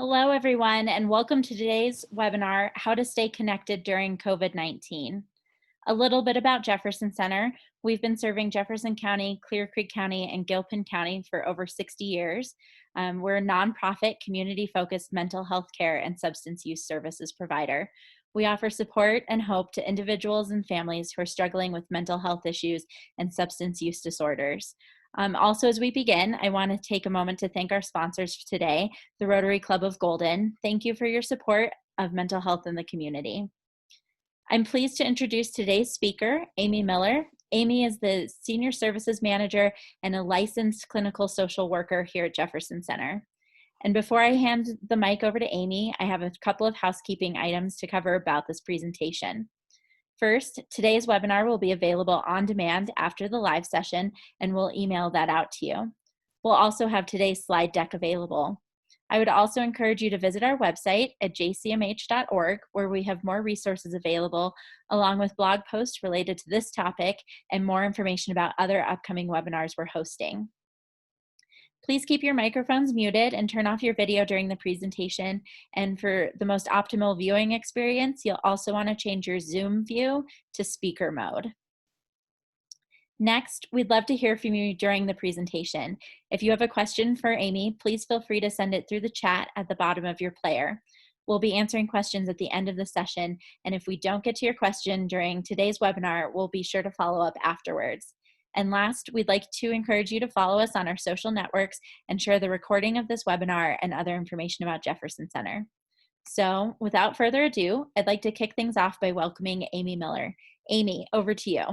Hello, everyone, and welcome to today's webinar, How to Stay Connected During COVID-19. A little bit about Jefferson Center. We've been serving Jefferson County, Clear Creek County, and Gilpin County for over 60 years. We're a nonprofit, community-focused mental health care and substance use services provider. We offer support and hope to individuals and families who are struggling with mental health issues and substance use disorders. Also, as we begin, I want to take a moment to thank our sponsors for today, the Rotary Club of Golden. Thank you for your support of mental health in the community. I'm pleased to introduce today's speaker, Amy Miller. Amy is the Senior Services Manager and a licensed clinical social worker here at Jefferson Center. And before I hand the mic over to Amy, I have a couple of housekeeping items to cover about this presentation. First, today's webinar will be available on demand after the live session, and we'll email that out to you. We'll also have today's slide deck available. I would also encourage you to visit our website at jcmh.org, where we have more resources available, along with blog posts related to this topic and more information about other upcoming webinars we're hosting. Please keep your microphones muted and turn off your video during the presentation. And for the most optimal viewing experience, you'll also want to change your Zoom view to speaker mode. Next, we'd love to hear from you during the presentation. If you have a question for Amy, please feel free to send it through the chat at the bottom of your player. We'll be answering questions at the end of the session, and if we don't get to your question during today's webinar, we'll be sure to follow up afterwards. And last, we'd like to encourage you to follow us on our social networks and share the recording of this webinar and other information about Jefferson Center. So without further ado, I'd like to kick things off by welcoming Amy Miller. Amy, over to you.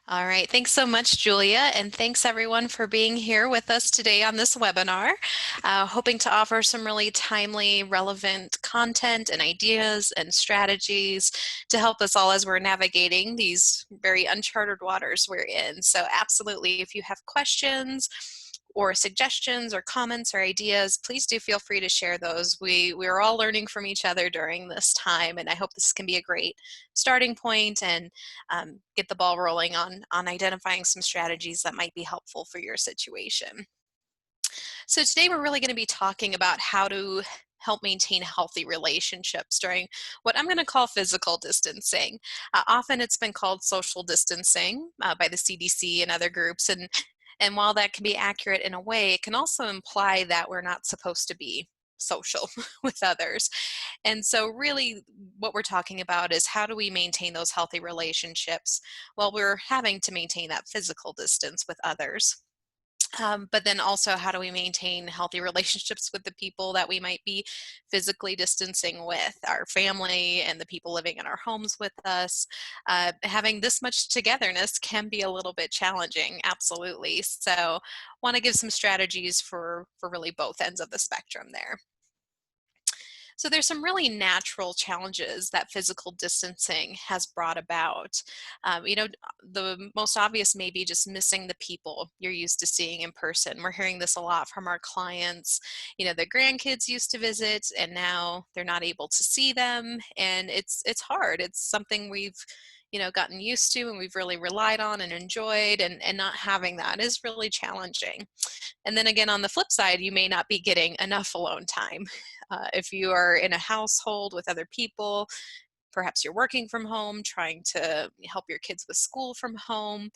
All right, thanks so much, Julia, and thanks everyone for being here with us today on this webinar. Hoping to offer some really timely, relevant content and ideas and strategies to help us all as we're navigating these very uncharted waters we're in. So absolutely, if you have questions or suggestions or comments or ideas, please do feel free to share those. We're all learning from each other during this time, and I hope this can be a great starting point and get the ball rolling on identifying some strategies that might be helpful for your situation. So today we're really going to be talking about how to help maintain healthy relationships during what I'm going to call physical distancing. Often it's been called social distancing by the CDC and other groups, and while that can be accurate in a way, it can also imply that we're not supposed to be social with others. And so really what we're talking about is how do we maintain those healthy relationships while we're having to maintain that physical distance with others. But then also, how do we maintain healthy relationships with the people that we might be physically distancing with, our family and the people living in our homes with us? Having this much togetherness can be a little bit challenging, absolutely. So want to give some strategies for really both ends of the spectrum there. So there's some really natural challenges that physical distancing has brought about. The most obvious may be just missing the people you're used to seeing in person. We're hearing this a lot from our clients. Their grandkids used to visit and now they're not able to see them, and it's hard. It's something we've gotten used to and we've really relied on and enjoyed, and not having that is really challenging. And then again, on the flip side, you may not be getting enough alone time. If you are in a household with other people, perhaps you're working from home, trying to help your kids with school from home,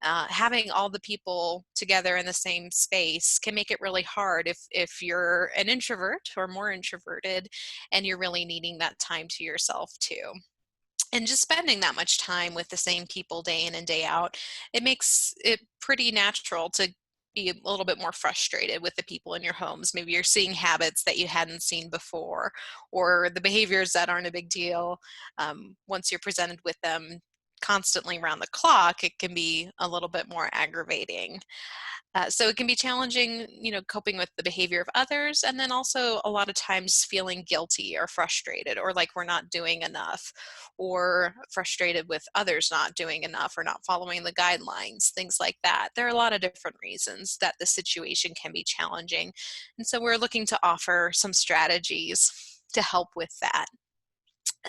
having all the people together in the same space can make it really hard if you're an introvert or more introverted and you're really needing that time to yourself too. And just spending that much time with the same people day in and day out, it makes it pretty natural to be a little bit more frustrated with the people in your homes. Maybe you're seeing habits that you hadn't seen before, or the behaviors that aren't a big deal. Once you're presented with them constantly around the clock, it can be a little bit more aggravating. So it can be challenging, coping with the behavior of others, and then also a lot of times feeling guilty or frustrated, or like we're not doing enough, or frustrated with others not doing enough or not following the guidelines, things like that. There are a lot of different reasons that the situation can be challenging. And so we're looking to offer some strategies to help with that.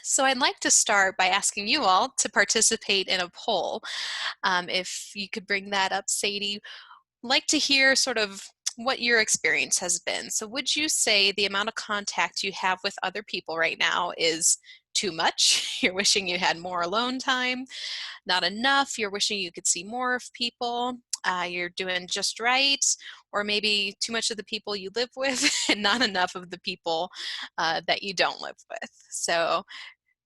So I'd like to start by asking you all to participate in a poll. If you could bring that up, Sadie, like to hear sort of what your experience has been. So would you say the amount of contact you have with other people right now is too much? You're wishing you had more alone time, not enough, you're wishing you could see more of people, you're doing just right, or maybe too much of the people you live with and not enough of the people that you don't live with. So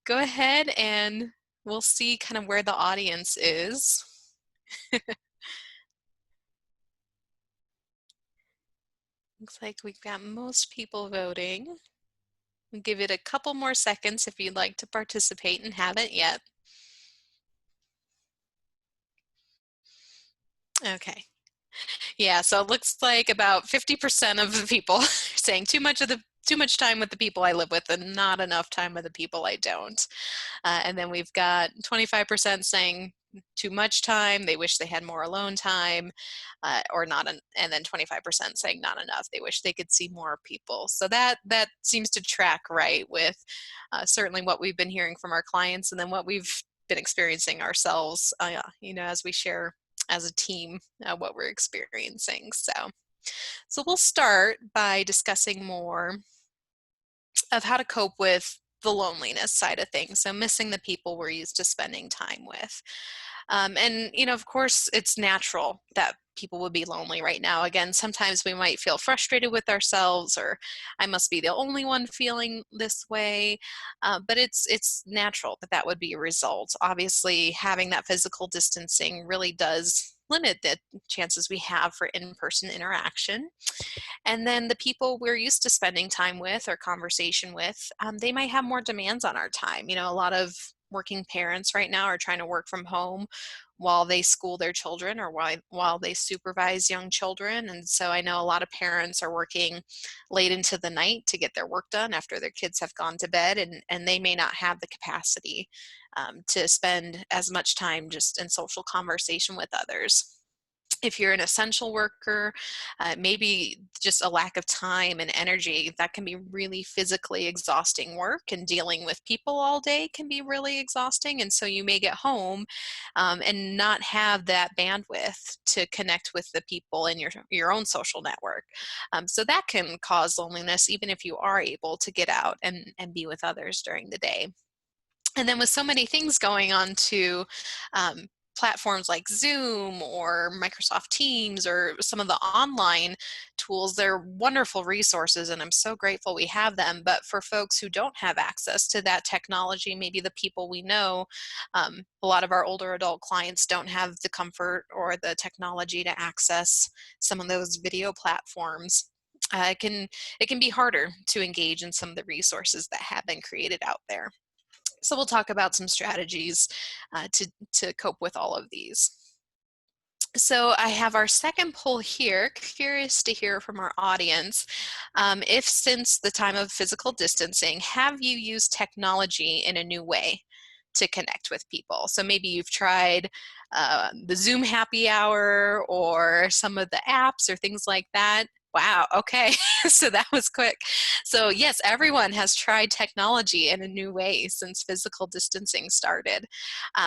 go ahead and we'll see kind of where the audience is. Looks like we've got most people voting. We'll give it a couple more seconds if you'd like to participate and haven't yet. Okay. Yeah, so it looks like about 50% of the people are saying too much time with the people I live with and not enough time with the people I don't. And then we've got 25% saying too much time, they wish they had more alone time, or not, and then 25% saying not enough, they wish they could see more people. So that seems to track right with certainly what we've been hearing from our clients, and then what we've been experiencing ourselves, as we share as a team what we're experiencing. So we'll start by discussing more of how to cope with the loneliness side of things. So missing the people we're used to spending time with. And, of course, it's natural that people would be lonely right now. Again, sometimes we might feel frustrated with ourselves, or I must be the only one feeling this way. But it's natural that would be a result. Obviously, having that physical distancing really does limit the chances we have for in-person interaction. And then the people we're used to spending time with or conversation with, they might have more demands on our time. A lot of working parents right now are trying to work from home while they school their children, or while they supervise young children. And so I know a lot of parents are working late into the night to get their work done after their kids have gone to bed, and they may not have the capacity to spend as much time just in social conversation with others. If you're an essential worker, maybe just a lack of time and energy, that can be really physically exhausting work, and dealing with people all day can be really exhausting. And so you may get home and not have that bandwidth to connect with the people in your own social network. So that can cause loneliness, even if you are able to get out and be with others during the day. And then with so many things going on too, platforms like Zoom or Microsoft Teams or some of the online tools, they're wonderful resources, and I'm so grateful we have them. But for folks who don't have access to that technology, maybe the people we know, a lot of our older adult clients don't have the comfort or the technology to access some of those video platforms. It can be harder to engage in some of the resources that have been created out there. So we'll talk about some strategies to cope with all of these. So I have our second poll here. Curious to hear from our audience. If since the time of physical distancing, have you used technology in a new way to connect with people? So maybe you've tried the Zoom happy hour or some of the apps or things like that. Wow, okay, so that was quick. So yes, everyone has tried technology in a new way since physical distancing started.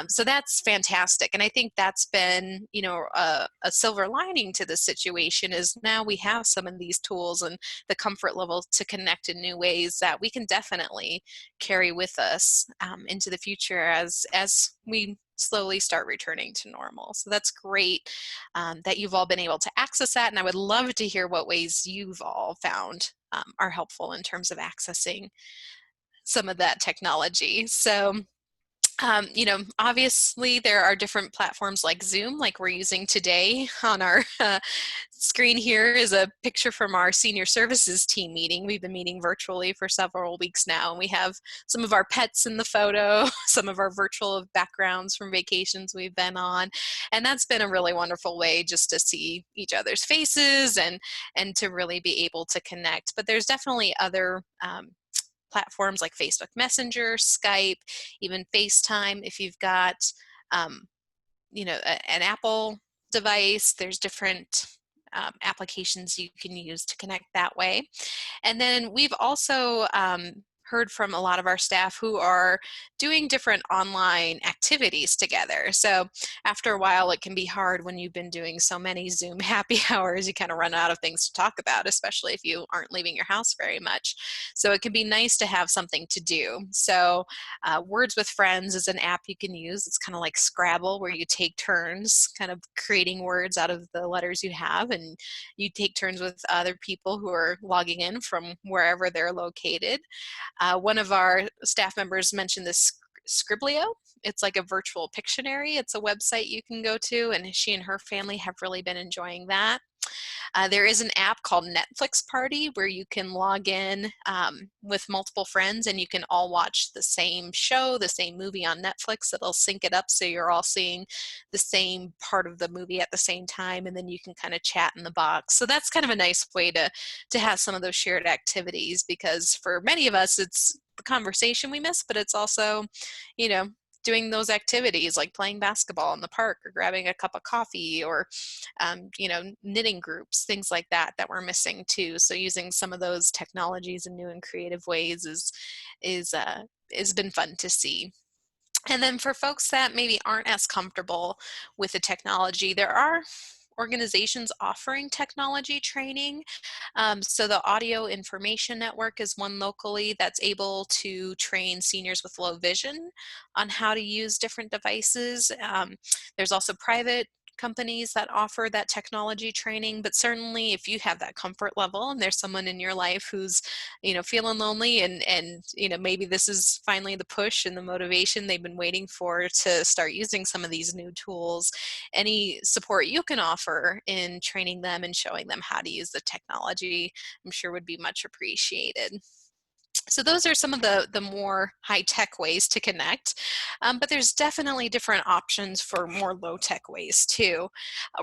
So that's fantastic. And I think that's been, a silver lining to the situation, is now we have some of these tools and the comfort level to connect in new ways that we can definitely carry with us into the future as we slowly start returning to normal. So that's great that you've all been able to access that. And I would love to hear what ways you've all found are helpful in terms of accessing some of that technology. So obviously there are different platforms like Zoom, like we're using today. On our screen here is a picture from our senior services team meeting. We've been meeting virtually for several weeks now, and we have some of our pets in the photo, some of our virtual backgrounds from vacations we've been on. And that's been a really wonderful way just to see each other's faces and to really be able to connect. But there's definitely other platforms like Facebook Messenger, Skype, even FaceTime. If you've got, an Apple device, there's different applications you can use to connect that way. And then we've also heard from a lot of our staff who are doing different online activities together. So after a while, it can be hard when you've been doing so many Zoom happy hours, you kind of run out of things to talk about, especially if you aren't leaving your house very much. So it can be nice to have something to do. So Words with Friends is an app you can use. It's kind of like Scrabble, where you take turns kind of creating words out of the letters you have, and you take turns with other people who are logging in from wherever they're located. One of our staff members mentioned this Scriblio. It's like a virtual Pictionary. It's a website you can go to, and she and her family have really been enjoying that. There is an app called Netflix Party where you can log in with multiple friends and you can all watch the same show, the same movie on Netflix. It'll sync it up so you're all seeing the same part of the movie at the same time, and then you can kind of chat in the box. So that's kind of a nice way to have some of those shared activities, because for many of us, it's the conversation we miss, but it's also, you know, doing those activities like playing basketball in the park or grabbing a cup of coffee or knitting groups, things like that we're missing too. So using some of those technologies in new and creative ways is has been fun to see. And then for folks that maybe aren't as comfortable with the technology, there are organizations offering technology training. So the Audio Information Network is one locally that's able to train seniors with low vision on how to use different devices. There's also private companies that offer that technology training, but certainly if you have that comfort level and there's someone in your life who's feeling lonely, and maybe this is finally the push and the motivation they've been waiting for to start using some of these new tools, any support you can offer in training them and showing them how to use the technology, I'm sure would be much appreciated. So those are some of the more high-tech ways to connect, but there's definitely different options for more low-tech ways too.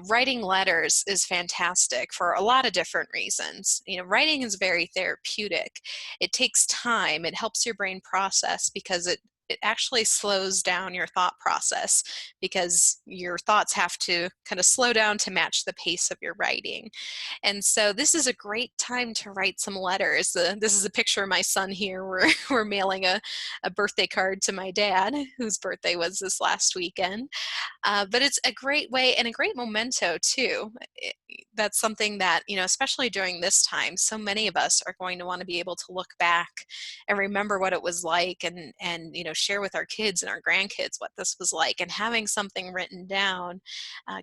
Writing letters is fantastic for a lot of different reasons. Writing is very therapeutic. It takes time. It helps your brain process because it actually slows down your thought process, because your thoughts have to kind of slow down to match the pace of your writing. And so this is a great time to write some letters. This is a picture of my son here. We're mailing a birthday card to my dad, whose birthday was this last weekend. But it's a great way and a great memento too. That's something that, especially during this time, so many of us are going to want to be able to look back and remember what it was like, and share with our kids and our grandkids what this was like. And having something written down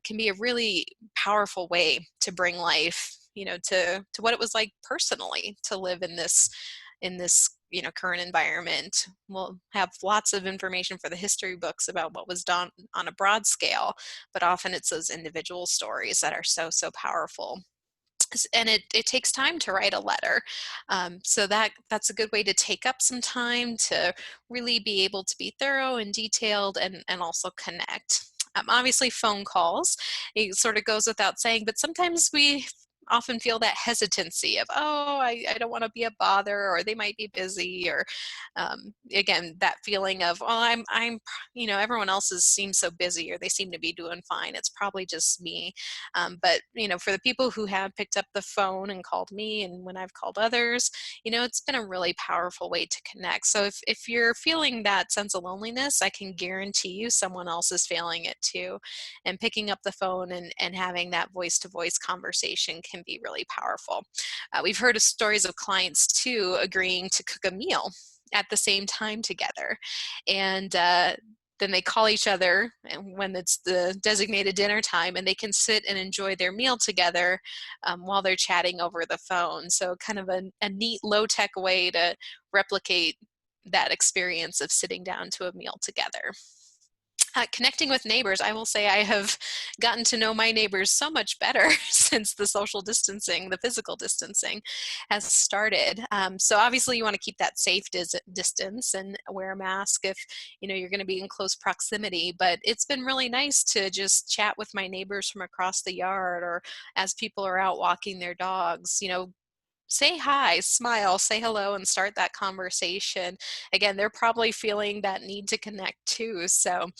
can be a really powerful way to bring life, to what it was like personally to live in this current environment. We'll have lots of information for the history books about what was done on a broad scale, but often it's those individual stories that are so, so powerful. And it takes time to write a letter. So that's a good way to take up some time to really be able to be thorough and detailed, and also connect. Obviously, phone calls, it sort of goes without saying, but sometimes we often feel that hesitancy of, oh, I don't want to be a bother, or they might be busy, or again, that feeling of, well, everyone else seems so busy, or they seem to be doing fine. It's probably just me. But for the people who have picked up the phone and called me, and when I've called others, it's been a really powerful way to connect. So if you're feeling that sense of loneliness, I can guarantee you someone else is feeling it too. And picking up the phone and having that voice-to-voice conversation can be really powerful. We've heard of stories of clients too agreeing to cook a meal at the same time together. And then they call each other when it's the designated dinner time, and they can sit and enjoy their meal together while they're chatting over the phone. So kind of a neat low-tech way to replicate that experience of sitting down to a meal together. Connecting with neighbors, I will say I have gotten to know my neighbors so much better since the social distancing, the physical distancing has started. So obviously you want to keep that safe distance and wear a mask if you're going to be in close proximity. But it's been really nice to just chat with my neighbors from across the yard, or as people are out walking their dogs, say hi, smile, say hello, and start that conversation. Again, they're probably feeling that need to connect too. So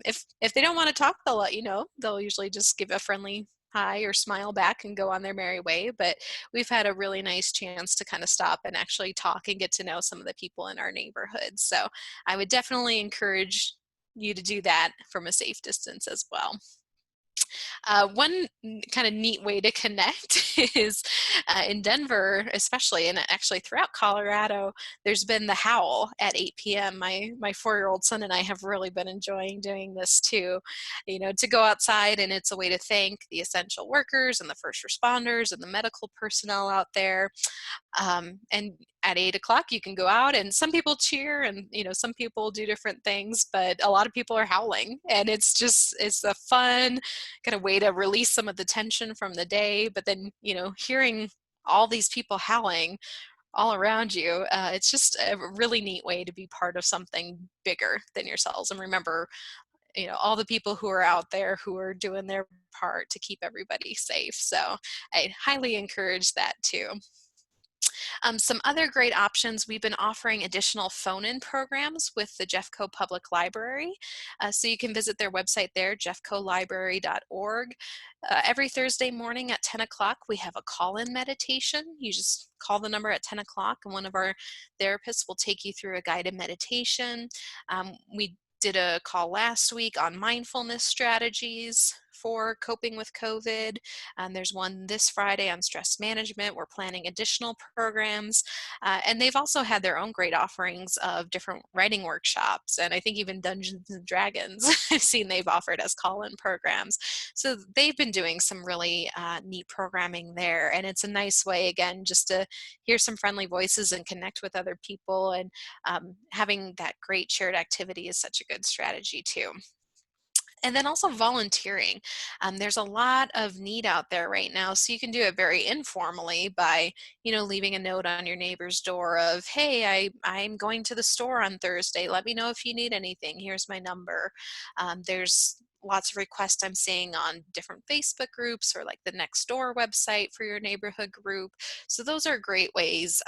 if they don't want to talk, they'll let you know. They'll usually just give a friendly hi or smile back and go on their merry way. But we've had a really nice chance to kind of stop and actually talk and get to know some of the people in our neighborhood. So I would definitely encourage you to do that from a safe distance as well. One kind of neat way to connect is in Denver, especially, and actually throughout Colorado, there's been the howl at 8 p.m. My 4-year-old son and I have really been enjoying doing this too, to go outside, and it's a way to thank the essential workers and the first responders and the medical personnel out there. And at 8 o'clock, you can go out, and some people cheer, and some people do different things, but a lot of people are howling, and it's a fun kind of way to release some of the tension from the day. But then, hearing all these people howling all around you, it's just a really neat way to be part of something bigger than yourselves. And remember, all the people who are out there who are doing their part to keep everybody safe. So I highly encourage that too. Some other great options, we've been offering additional phone-in programs with the Jeffco Public Library. So you can visit their website there, jeffcolibrary.org. Every Thursday morning at 10 o'clock, we have a call-in meditation. You just call the number at 10 o'clock, and one of our therapists will take you through a guided meditation. We did a call last week on mindfulness strategies for coping with COVID. There's one this Friday on stress management. We're planning additional programs. And they've also had their own great offerings of different writing workshops. And I think even Dungeons and Dragons, I've seen they've offered as call-in programs. So they've been doing some really neat programming there. And it's a nice way, again, just to hear some friendly voices and connect with other people. And having that great shared activity is such a good strategy too. And then also volunteering. There's a lot of need out there right now, so you can do it very informally by, leaving a note on your neighbor's door of, hey, I'm going to the store on Thursday. Let me know if you need anything. Here's my number. There's lots of requests I'm seeing on different Facebook groups or like the Next Door website for your neighborhood group. So those are great ways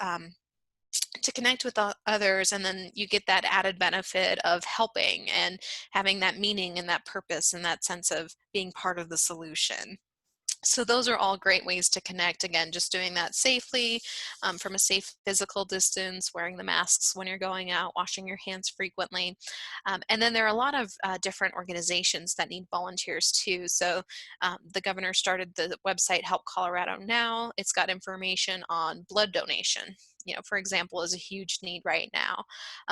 to connect with others, and then you get that added benefit of helping and having that meaning and that purpose and that sense of being part of the solution. So those are all great ways to connect. Again, just doing that safely, from a safe physical distance, wearing the masks when you're going out, washing your hands frequently. And then there are a lot of different organizations that need volunteers too. So the governor started the website Help Colorado Now. It's got information on blood donation. For example, is a huge need right now,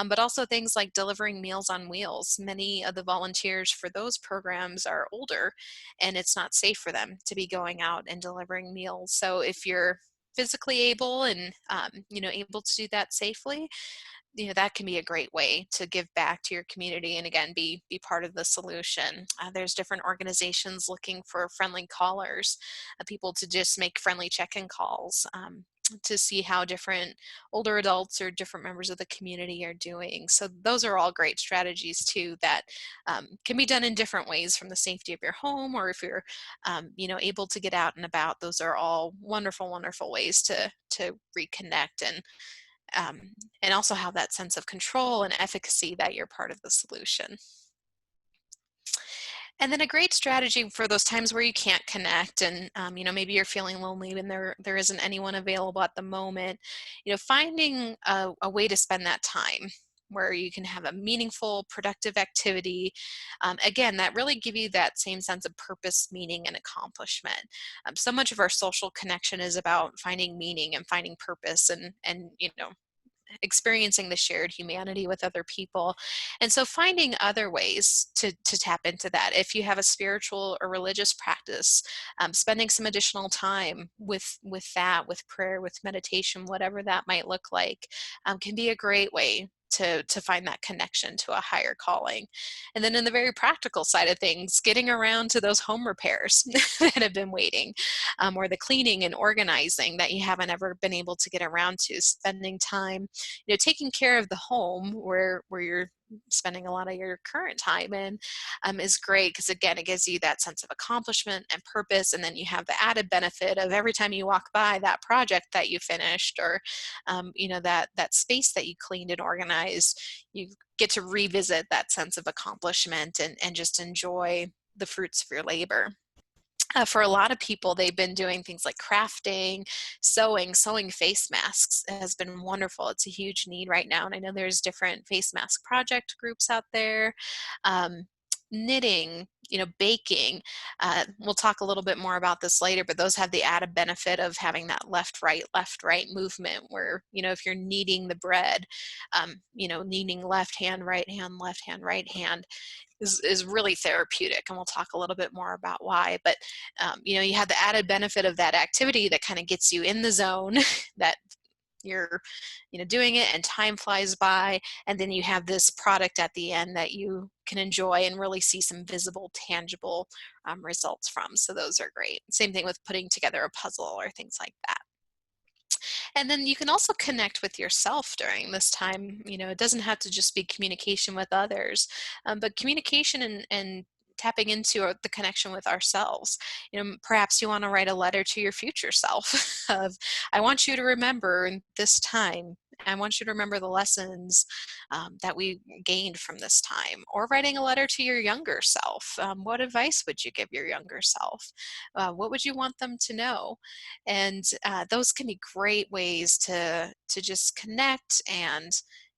but also things like delivering Meals on Wheels. Many of the volunteers for those programs are older, and it's not safe for them to be going out and delivering meals. So if you're physically able and able to do that safely, that can be a great way to give back to your community and again be part of the solution. There's different organizations looking for friendly callers, people to just make friendly check-in calls, to see how different older adults or different members of the community are doing. So those are all great strategies too that can be done in different ways from the safety of your home, or if you're able to get out and about. Those are all wonderful, wonderful ways to reconnect and also have that sense of control and efficacy that you're part of the solution. And then a great strategy for those times where you can't connect and, maybe you're feeling lonely and there isn't anyone available at the moment, finding a way to spend that time where you can have a meaningful, productive activity, again, that really give you that same sense of purpose, meaning, and accomplishment. So much of our social connection is about finding meaning and finding purpose and experiencing the shared humanity with other people. And so finding other ways to tap into that. If you have a spiritual or religious practice, spending some additional time with that, with prayer, with meditation, whatever that might look like, can be a great way to find that connection to a higher calling. And then in the very practical side of things, getting around to those home repairs that have been waiting, or the cleaning and organizing that you haven't ever been able to get around to, spending time, taking care of the home where you're spending a lot of your current time in, is great because again, it gives you that sense of accomplishment and purpose, and then you have the added benefit of every time you walk by that project that you finished, or that space that you cleaned and organized, you get to revisit that sense of accomplishment and just enjoy the fruits of your labor. For a lot of people, they've been doing things like crafting, sewing face masks has been wonderful. It's a huge need right now. And I know there's different face mask project groups out there. Um, Knitting, baking. We'll talk a little bit more about this later, but those have the added benefit of having that left, right movement where, if you're kneading the bread, kneading left hand, left hand, right hand, is really therapeutic, and we'll talk a little bit more about why. But you have the added benefit of that activity that kind of gets you in the zone, that you're doing it and time flies by, and then you have this product at the end that you can enjoy and really see some visible, tangible results from. So those are great. Same thing with putting together a puzzle or things like that. And then you can also connect with yourself during this time. It doesn't have to just be communication with others, but communication and tapping into the connection with ourselves. Perhaps you want to write a letter to your future self of, I want you to remember this time. I want you to remember the lessons that we gained from this time. Or writing a letter to your younger self. What advice would you give your younger self? What would you want them to know? And those can be great ways to just connect and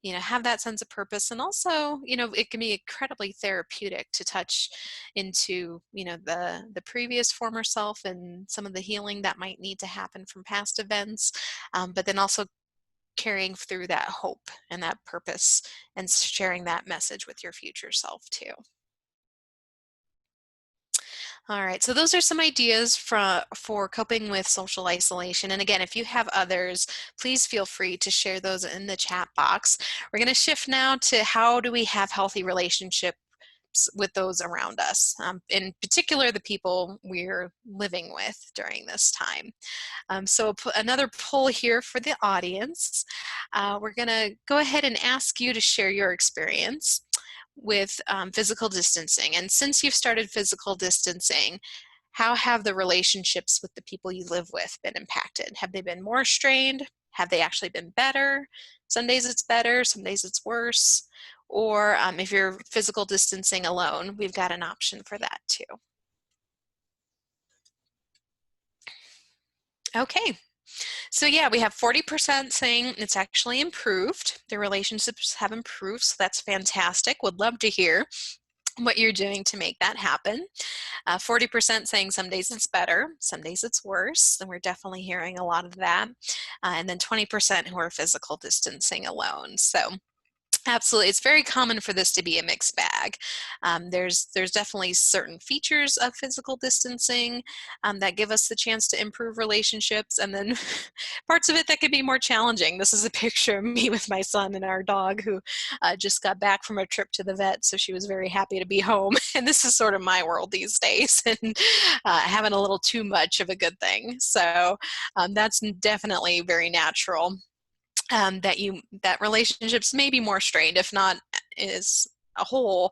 have that sense of purpose. And also, it can be incredibly therapeutic to touch into the previous former self and some of the healing that might need to happen from past events, but then also carrying through that hope and that purpose and sharing that message with your future self too. All right, so those are some ideas for coping with social isolation. And again, if you have others, please feel free to share those in the chat box. We're going to shift now to how do we have healthy relationships with those around us, in particular the people we're living with during this time. So another poll here for the audience. We're going to go ahead and ask you to share your experience with physical distancing. And since you've started physical distancing, how have the relationships with the people you live with been impacted? Have they been more strained? Have they actually been better? Some days it's better, some days it's worse. Or if you're physical distancing alone, we've got an option for that too. Okay. So yeah, we have 40% saying it's actually improved. Their relationships have improved, so that's fantastic. Would love to hear what you're doing to make that happen. 40% saying some days it's better, some days it's worse, and we're definitely hearing a lot of that. And then 20% who are physical distancing alone. So absolutely, it's very common for this to be a mixed bag. There's definitely certain features of physical distancing that give us the chance to improve relationships, and then parts of it that could be more challenging. This is a picture of me with my son and our dog who just got back from a trip to the vet, so she was very happy to be home. And this is sort of my world these days, and having a little too much of a good thing. So that's definitely very natural. That relationships may be more strained, if not is a whole,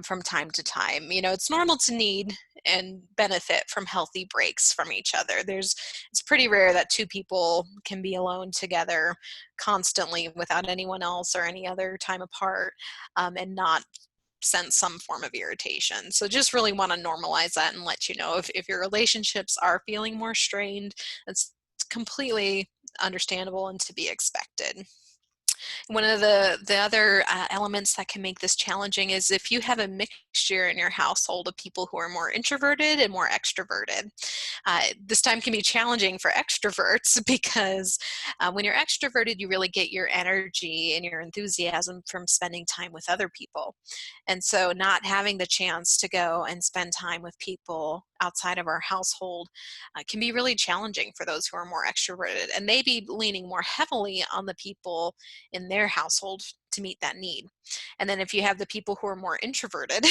from time to time. It's normal to need and benefit from healthy breaks from each other. It's pretty rare that two people can be alone together constantly without anyone else or any other time apart, and not sense some form of irritation. So just really want to normalize that and let you know if your relationships are feeling more strained, it's completely understandable and to be expected. One of the other elements that can make this challenging is if you have a mixture in your household of people who are more introverted and more extroverted. This time can be challenging for extroverts because when you're extroverted, you really get your energy and your enthusiasm from spending time with other people. And so not having the chance to go and spend time with people outside of our household can be really challenging for those who are more extroverted, and they be leaning more heavily on the people in their household to meet that need. And then if you have the people who are more introverted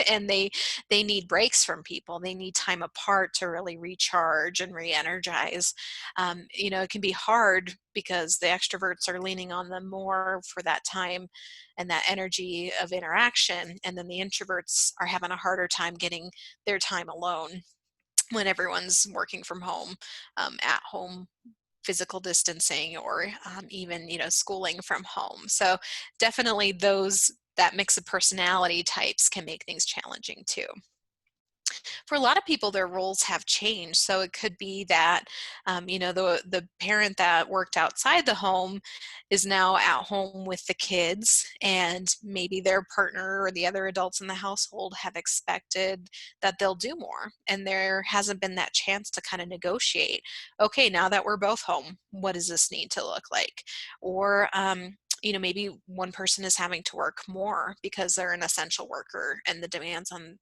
and they need breaks from people, they need time apart to really recharge and re-energize, it can be hard because the extroverts are leaning on them more for that time and that energy of interaction, and then the introverts are having a harder time getting their time alone when everyone's working from home, at home, physical distancing, or even schooling from home. So definitely that mix of personality types can make things challenging too. For a lot of people, their roles have changed. So it could be that, the parent that worked outside the home is now at home with the kids, and maybe their partner or the other adults in the household have expected that they'll do more. And there hasn't been that chance to kind of negotiate. Okay, now that we're both home, what does this need to look like? Or, maybe one person is having to work more because they're an essential worker and the demands on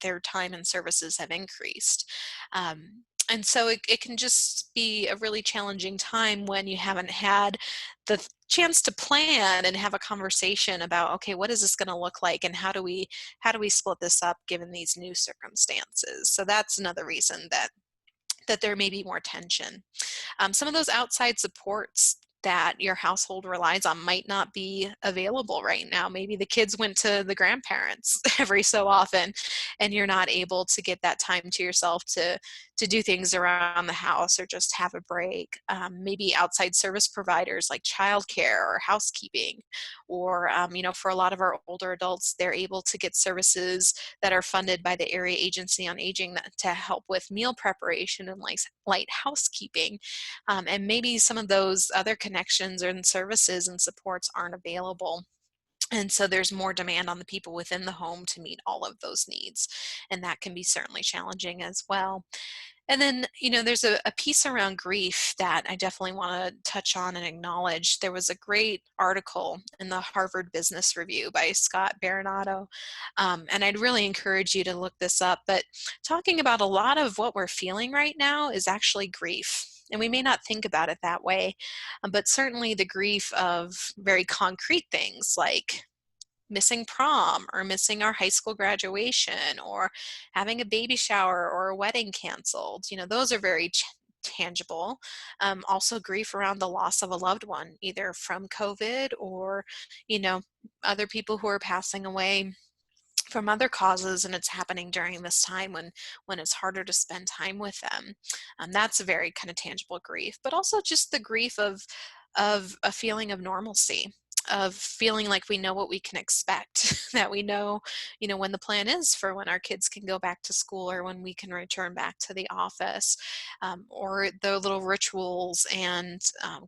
their time and services have increased. And so it can just be a really challenging time when you haven't had the chance to plan and have a conversation about, okay, what is this going to look like, and how do we split this up given these new circumstances? So that's another reason that there may be more tension. Some of those outside supports that your household relies on might not be available right now. Maybe the kids went to the grandparents every so often, and you're not able to get that time to yourself to do things around the house or just have a break. Maybe outside service providers like childcare or housekeeping, or for a lot of our older adults, they're able to get services that are funded by the Area Agency on Aging to help with meal preparation and like light housekeeping. And maybe some of those other connections and services and supports aren't available. And so there's more demand on the people within the home to meet all of those needs. And that can be certainly challenging as well. And then, there's a piece around grief that I definitely want to touch on and acknowledge. There was a great article in the Harvard Business Review by Scott Baronato, and I'd really encourage you to look this up. But talking about a lot of what we're feeling right now is actually grief. And we may not think about it that way, but certainly the grief of very concrete things like missing prom or missing our high school graduation or having a baby shower or a wedding canceled. Those are very tangible. Also grief around the loss of a loved one, either from COVID or, you know, other people who are passing away from other causes, and it's happening during this time when it's harder to spend time with them. That's a very kind of tangible grief, but also just the grief of a feeling of normalcy, of feeling like we know what we can expect, that we know, when the plan is for when our kids can go back to school or when we can return back to the office, or the little rituals and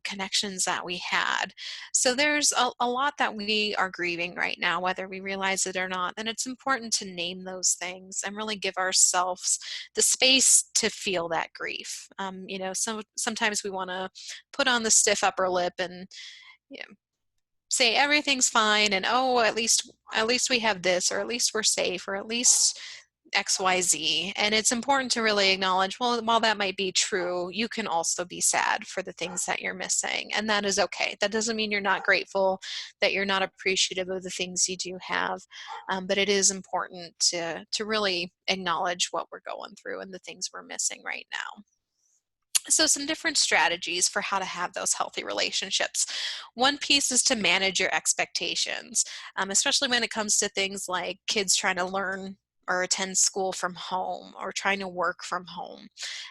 connections that we had. So there's a lot that we are grieving right now, whether we realize it or not. And it's important to name those things and really give ourselves the space to feel that grief. Sometimes we want to put on the stiff upper lip and you know, say everything's fine, and oh, at least we have this, or at least we're safe, or at least XYZ. And it's important to really acknowledge, well, while that might be true, you can also be sad for the things that you're missing. And that is okay. That doesn't mean you're not grateful, that you're not appreciative of the things you do have. But it is important to really acknowledge what we're going through and the things we're missing right now. So some different strategies for how to have those healthy relationships. One piece is to manage your expectations, especially when it comes to things like kids trying to learn or attend school from home or trying to work from home.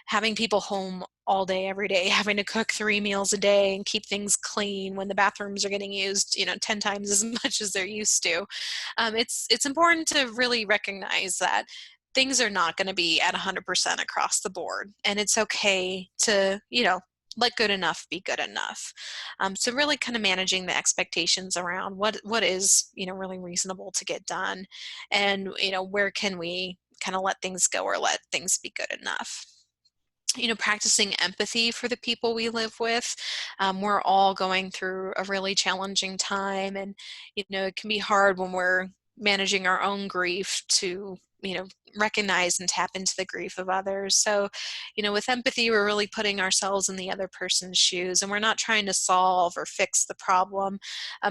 Having people home all day, every day, having to cook 3 meals a day and keep things clean when the bathrooms are getting used, 10 times as much as they're used to. It's important to really recognize that things are not going to be at 100% across the board. And it's okay to, let good enough be good enough. So really kind of managing the expectations around what is, really reasonable to get done, and, where can we kind of let things go or let things be good enough. Practicing empathy for the people we live with. We're all going through a really challenging time, and, it can be hard when we're managing our own grief to, recognize and tap into the grief of others. So, with empathy, we're really putting ourselves in the other person's shoes, and we're not trying to solve or fix the problem,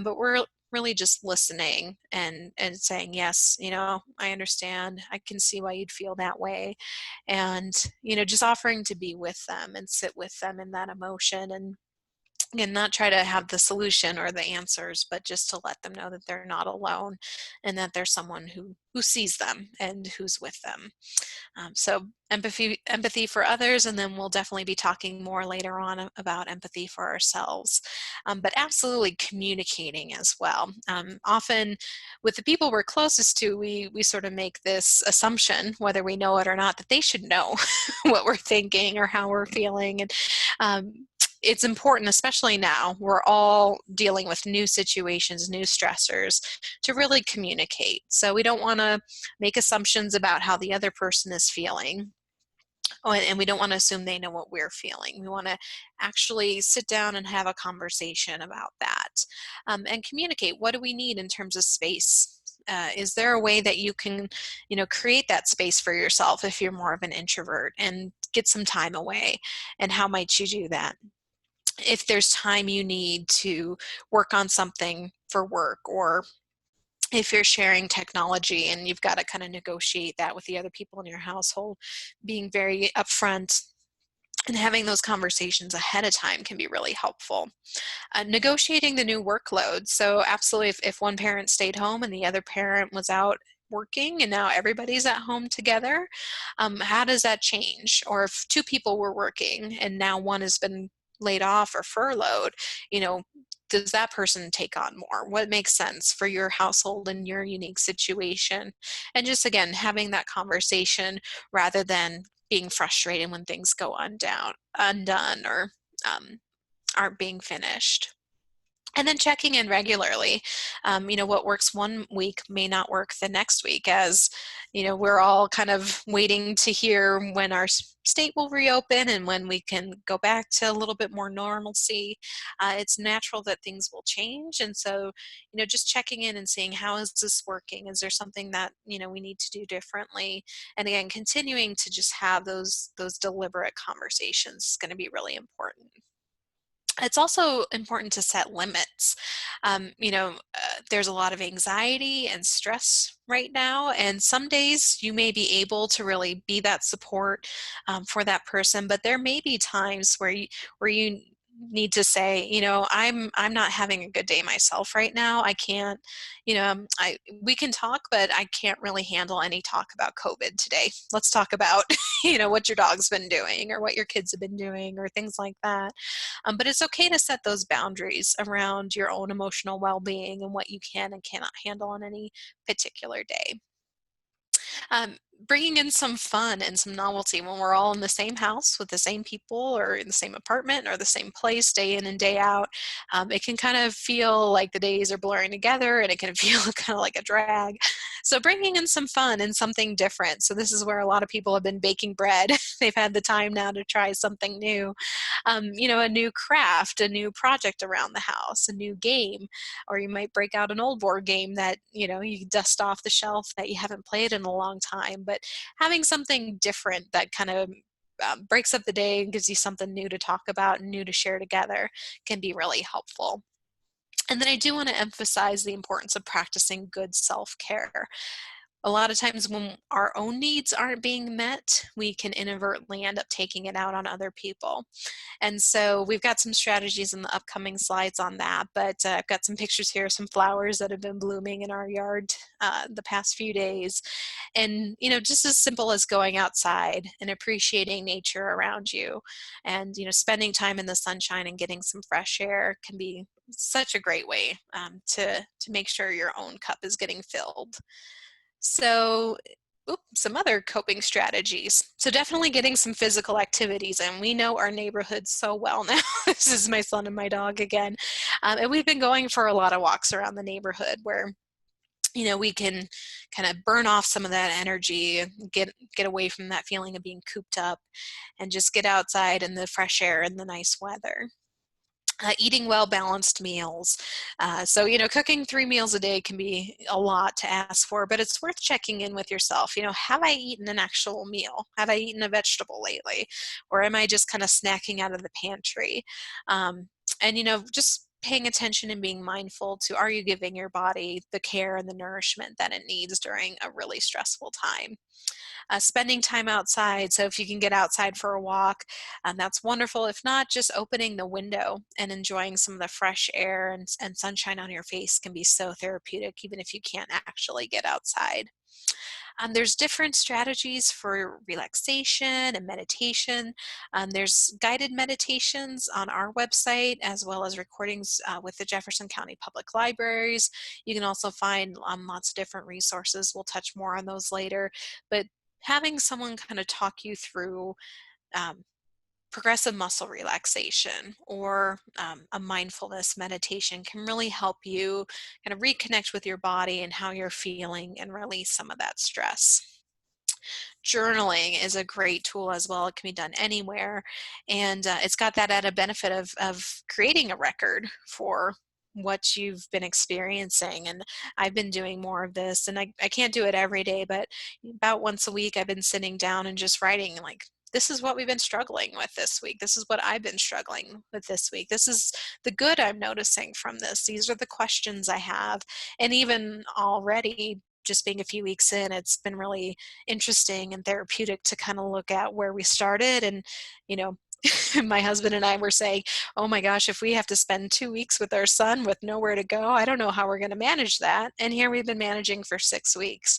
but we're really just listening and saying, yes, I understand. I can see why you'd feel that way. And, just offering to be with them and sit with them in that emotion. And Again, not try to have the solution or the answers, but just to let them know that they're not alone and that there's someone who sees them and who's with them. So empathy for others, and then we'll definitely be talking more later on about empathy for ourselves. But absolutely communicating as well. Often with the people we're closest to, we sort of make this assumption, whether we know it or not, that they should know what we're thinking or how we're feeling. And it's important, especially now, we're all dealing with new situations, new stressors, to really communicate. So we don't want to make assumptions about how the other person is feeling. Oh, and we don't want to assume they know what we're feeling. We want to actually sit down and have a conversation about that, and communicate. What do we need in terms of space? Is there a way that you can, create that space for yourself if you're more of an introvert and get some time away? And how might you do that? If there's time you need to work on something for work, or if you're sharing technology and you've got to kind of negotiate that with the other people in your household, being very upfront and having those conversations ahead of time can be really helpful. Negotiating the new workload. So absolutely, if one parent stayed home and the other parent was out working and now everybody's at home together, how does that change? Or if two people were working and now one has been laid off or furloughed, you know, does that person take on more? What makes sense for your household and your unique situation? And just again, having that conversation rather than being frustrated when things go undone or um, aren't being finished. And then checking in regularly. What works one week may not work the next week, as we're all kind of waiting to hear when our state will reopen and when we can go back to a little bit more normalcy. It's natural that things will change, and so just checking in and seeing, how is this working? Is there something that we need to do differently? And again, continuing to just have those deliberate conversations is going to be really important. It's also important to set limits. There's a lot of anxiety and stress right now, and some days you may be able to really be that support for that person, but there may be times where you need to say, I'm not having a good day myself right now. I can't, we can talk, but I can't really handle any talk about COVID today. Let's talk about, what your dog's been doing or what your kids have been doing or things like that. But it's okay to set those boundaries around your own emotional well-being and what you can and cannot handle on any particular day. Um, Bringing in some fun and some novelty when we're all in the same house with the same people or in the same apartment or the same place day in and day out. It can kind of feel like the days are blurring together, and it can feel kind of like a drag. So bringing in some fun and something different. So this is where a lot of people have been baking bread. They've had the time now to try something new. A new craft, a new project around the house, a new game, or you might break out an old board game that you dust off the shelf that you haven't played in a long time. But having something different that kind of breaks up the day and gives you something new to talk about and new to share together can be really helpful. And then I do want to emphasize the importance of practicing good self-care. A lot of times when our own needs aren't being met, we can inadvertently end up taking it out on other people. And so we've got some strategies in the upcoming slides on that, but I've got some pictures here, some flowers that have been blooming in our yard the past few days. And, just as simple as going outside and appreciating nature around you, and, spending time in the sunshine and getting some fresh air can be such a great way to make sure your own cup is getting filled. So, some other coping strategies. So definitely getting some physical activities, and we know our neighborhood so well now. This is my son and my dog again, and we've been going for a lot of walks around the neighborhood where we can kind of burn off some of that energy, get away from that feeling of being cooped up, and just get outside in the fresh air and the nice weather. Eating well-balanced meals. So, cooking 3 meals a day can be a lot to ask for, but it's worth checking in with yourself. Have I eaten an actual meal? Have I eaten a vegetable lately? Or am I just kind of snacking out of the pantry? And, just paying attention and being mindful to, are you giving your body the care and the nourishment that it needs during a really stressful time? Spending time outside. So if you can get outside for a walk, that's wonderful. If not, just opening the window and enjoying some of the fresh air and sunshine on your face can be so therapeutic, even if you can't actually get outside. There's different strategies for relaxation and meditation. There's guided meditations on our website, as well as recordings with the Jefferson County Public Libraries. You can also find lots of different resources. We'll touch more on those later. But having someone kind of talk you through um, progressive muscle relaxation or a mindfulness meditation can really help you kind of reconnect with your body and how you're feeling and release some of that stress. Journaling is a great tool as well. It can be done anywhere, and it's got that added benefit of creating a record for what you've been experiencing. And I've been doing more of this, and I can't do it every day, but about once a week I've been sitting down and just writing, like, this is what we've been struggling with this week. This is what I've been struggling with this week. This is the good I'm noticing from this. These are the questions I have. And even already, just being a few weeks in, it's been really interesting and therapeutic to kind of look at where we started. And, you know, my husband and I were saying, oh my gosh, if we have to spend 2 weeks with our son with nowhere to go, I don't know how we're going to manage that. And here we've been managing for 6 weeks.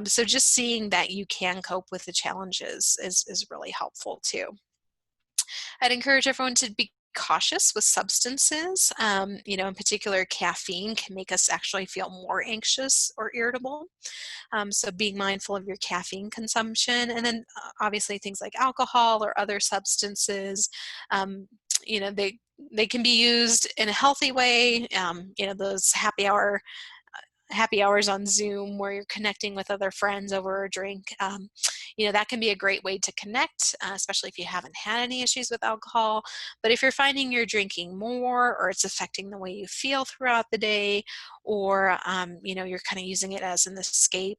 So just seeing that you can cope with the challenges is really helpful too. I'd encourage everyone to be cautious with substances. In particular, caffeine can make us actually feel more anxious or irritable. So being mindful of your caffeine consumption, and then obviously things like alcohol or other substances, they can be used in a healthy way. Those happy hours on Zoom where you're connecting with other friends over a drink. That can be a great way to connect, especially if you haven't had any issues with alcohol. But if you're finding you're drinking more, or it's affecting the way you feel throughout the day, or you're kind of using it as an escape,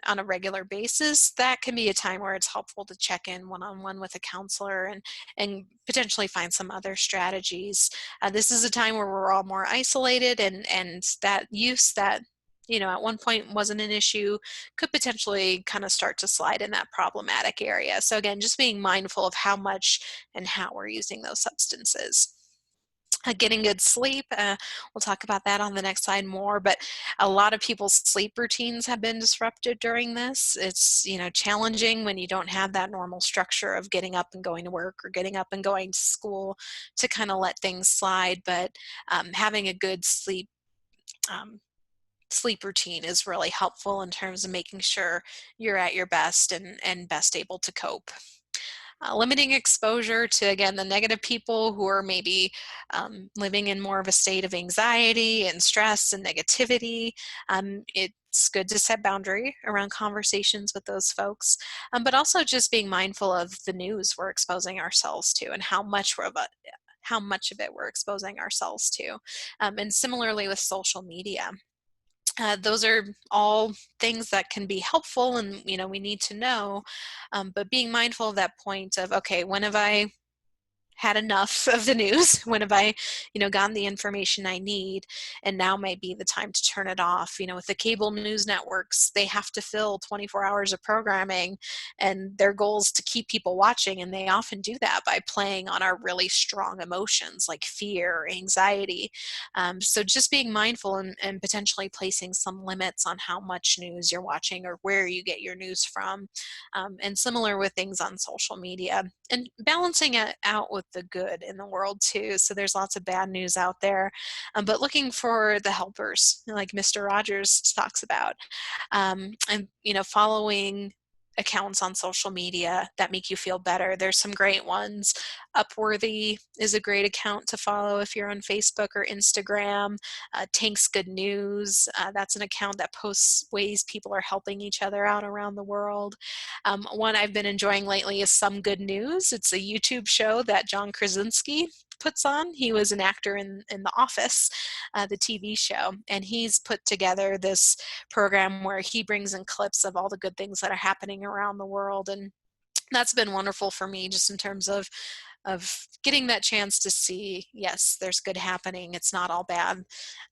on a regular basis, that can be a time where it's helpful to check in one-on-one with a counselor and potentially find some other strategies. This is a time where we're all more isolated, and that use that at one point wasn't an issue could potentially kind of start to slide in that problematic area. So again, just being mindful of how much and how we're using those substances. Getting good sleep, we'll talk about that on the next slide more, but a lot of people's sleep routines have been disrupted during this. It's, challenging when you don't have that normal structure of getting up and going to work or getting up and going to school to kind of let things slide, but having a good sleep routine is really helpful in terms of making sure you're at your best and best able to cope. Limiting exposure to, again, the negative people who are maybe living in more of a state of anxiety and stress and negativity. It's good to set boundary around conversations with those folks, but also just being mindful of the news we're exposing ourselves to and how much of it we're exposing ourselves to. And similarly with social media. Those are all things that can be helpful, and we need to know, but being mindful of that point of, okay, when have I had enough of the news? When have I, gotten the information I need? And now might be the time to turn it off. With the cable news networks, they have to fill 24 hours of programming, and their goal is to keep people watching. And they often do that by playing on our really strong emotions like fear, anxiety. So just being mindful and potentially placing some limits on how much news you're watching or where you get your news from. And similar with things on social media, and balancing it out with the good in the world too. So there's lots of bad news out there, but looking for the helpers, like Mr. Rogers talks about, and following accounts on social media that make you feel better. There's some great ones. Upworthy is a great account to follow if you're on Facebook or Instagram. Tank's Good News, that's an account that posts ways people are helping each other out around the world. One I've been enjoying lately is Some Good News. It's a YouTube show that John Krasinski puts on. He was an actor in The Office, the TV show, and he's put together this program where he brings in clips of all the good things that are happening around the world. And that's been wonderful for me, just in terms of of getting that chance to see, yes, there's good happening, it's not all bad,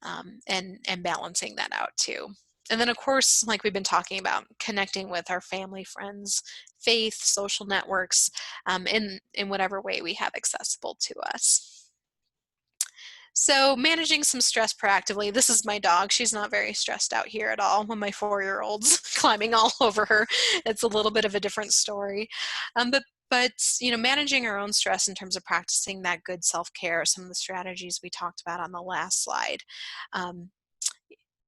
and balancing that out too. And then, of course, like we've been talking about, connecting with our family, friends, faith, social networks, in whatever way we have accessible to us. So managing some stress proactively. This is my dog. She's not very stressed out here at all when my 4-year-old's climbing all over her. It's a little bit of a different story. But managing our own stress in terms of practicing that good self-care, some of the strategies we talked about on the last slide. Um,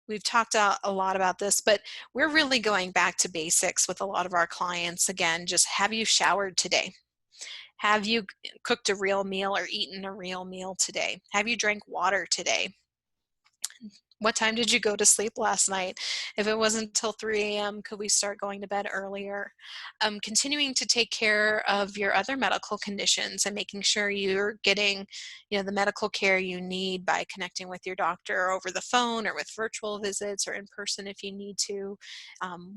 we've talked a lot about this, but we're really going back to basics with a lot of our clients. Again, just, have you showered today? Have you cooked a real meal or eaten a real meal today? Have you drank water today? What time did you go to sleep last night? If it wasn't until 3 a.m., could we start going to bed earlier? Continuing to take care of your other medical conditions and making sure you're getting, the medical care you need by connecting with your doctor over the phone or with virtual visits or in person if you need to,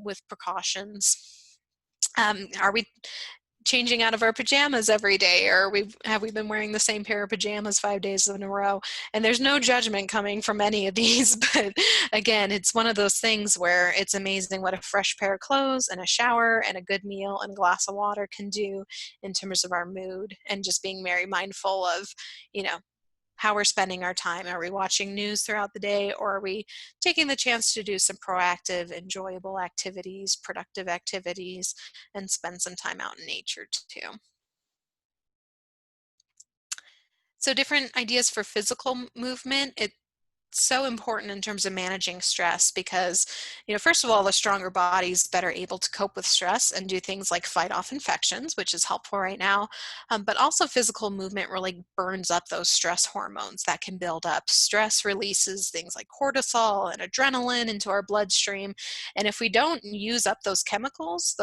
with precautions. Are we changing out of our pajamas every day, or have we been wearing the same pair of pajamas 5 days in a row? And there's no judgment coming from any of these, but again, it's one of those things where it's amazing what a fresh pair of clothes and a shower and a good meal and a glass of water can do in terms of our mood, and just being very mindful of, how we're spending our time. Are we watching news throughout the day, or are we taking the chance to do some proactive, enjoyable activities, productive activities, and spend some time out in nature too? So different ideas for physical movement. It's so important in terms of managing stress because, first of all, the stronger body's better able to cope with stress and do things like fight off infections, which is helpful right now. But also physical movement really burns up those stress hormones that can build up. Stress releases things like cortisol and adrenaline into our bloodstream. And if we don't use up those chemicals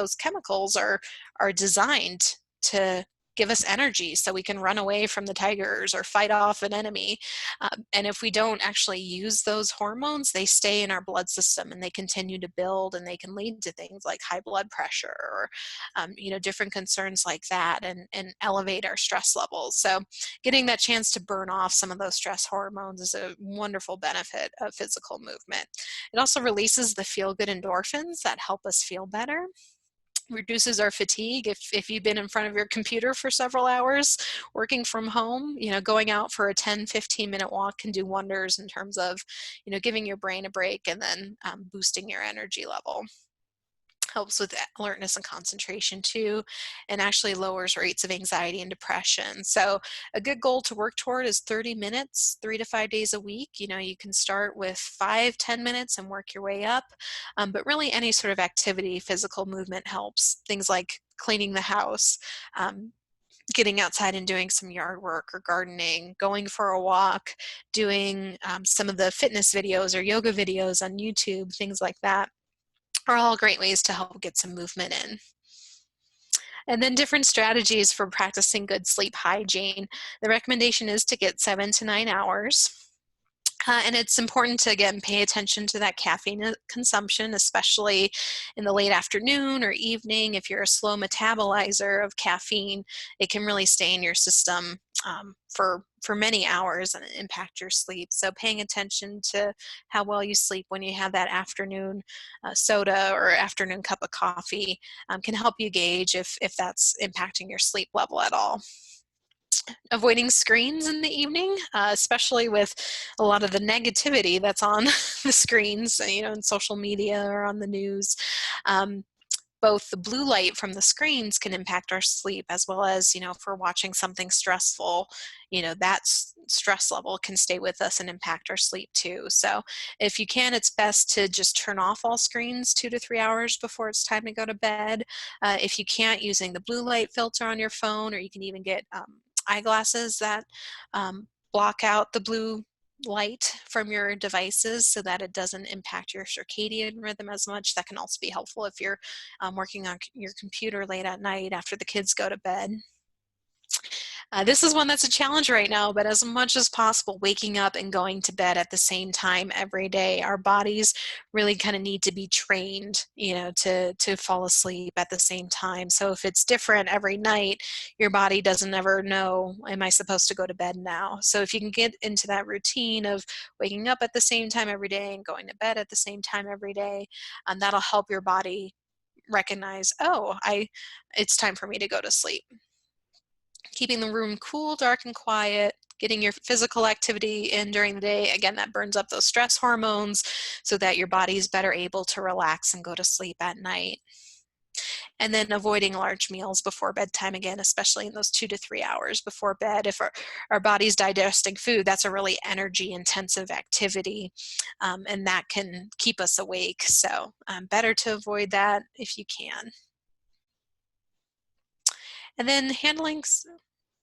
are designed to give us energy so we can run away from the tigers or fight off an enemy. And if we don't actually use those hormones, they stay in our blood system and they continue to build, and they can lead to things like high blood pressure or, different concerns like that, and elevate our stress levels. So getting that chance to burn off some of those stress hormones is a wonderful benefit of physical movement. It also releases the feel-good endorphins that help us feel better, reduces our fatigue. If you've been in front of your computer for several hours working from home, going out for a 10-15 minute walk can do wonders in terms of, giving your brain a break, and then boosting your energy level. Helps with alertness and concentration too, and actually lowers rates of anxiety and depression. So a good goal to work toward is 30 minutes, 3 to 5 days a week. You can start with 5-10 minutes and work your way up. But really any sort of activity, physical movement helps. Things like cleaning the house, getting outside and doing some yard work or gardening, going for a walk, doing some of the fitness videos or yoga videos on YouTube, things like that are all great ways to help get some movement in. And then different strategies for practicing good sleep hygiene. The recommendation is to get 7 to 9 hours. And it's important to, again, pay attention to that caffeine consumption, especially in the late afternoon or evening. If you're a slow metabolizer of caffeine, it can really stay in your system for many hours and impact your sleep. So paying attention to how well you sleep when you have that afternoon soda or afternoon cup of coffee can help you gauge if that's impacting your sleep level at all. Avoiding screens in the evening, especially with a lot of the negativity that's on the screens, in social media or on the news. Both the blue light from the screens can impact our sleep, as well as, if we're watching something stressful, that stress level can stay with us and impact our sleep too. So if you can, it's best to just turn off all screens 2 to 3 hours before it's time to go to bed. If you can't, using the blue light filter on your phone, or you can even get eyeglasses that block out the blue light from your devices so that it doesn't impact your circadian rhythm as much. That can also be helpful if you're working on your computer late at night after the kids go to bed. This is one that's a challenge right now, but as much as possible, waking up and going to bed at the same time every day. Our bodies really kind of need to be trained, to fall asleep at the same time. So if it's different every night, your body doesn't ever know, am I supposed to go to bed now? So if you can get into that routine of waking up at the same time every day and going to bed at the same time every day, that'll help your body recognize, oh, it's time for me to go to sleep. Keeping the room cool, dark, and quiet, getting your physical activity in during the day. Again, that burns up those stress hormones so that your body is better able to relax and go to sleep at night. And then avoiding large meals before bedtime, again, especially in those 2 to 3 hours before bed. If our body's digesting food, that's a really energy intensive activity, and that can keep us awake. So better to avoid that if you can. And then handling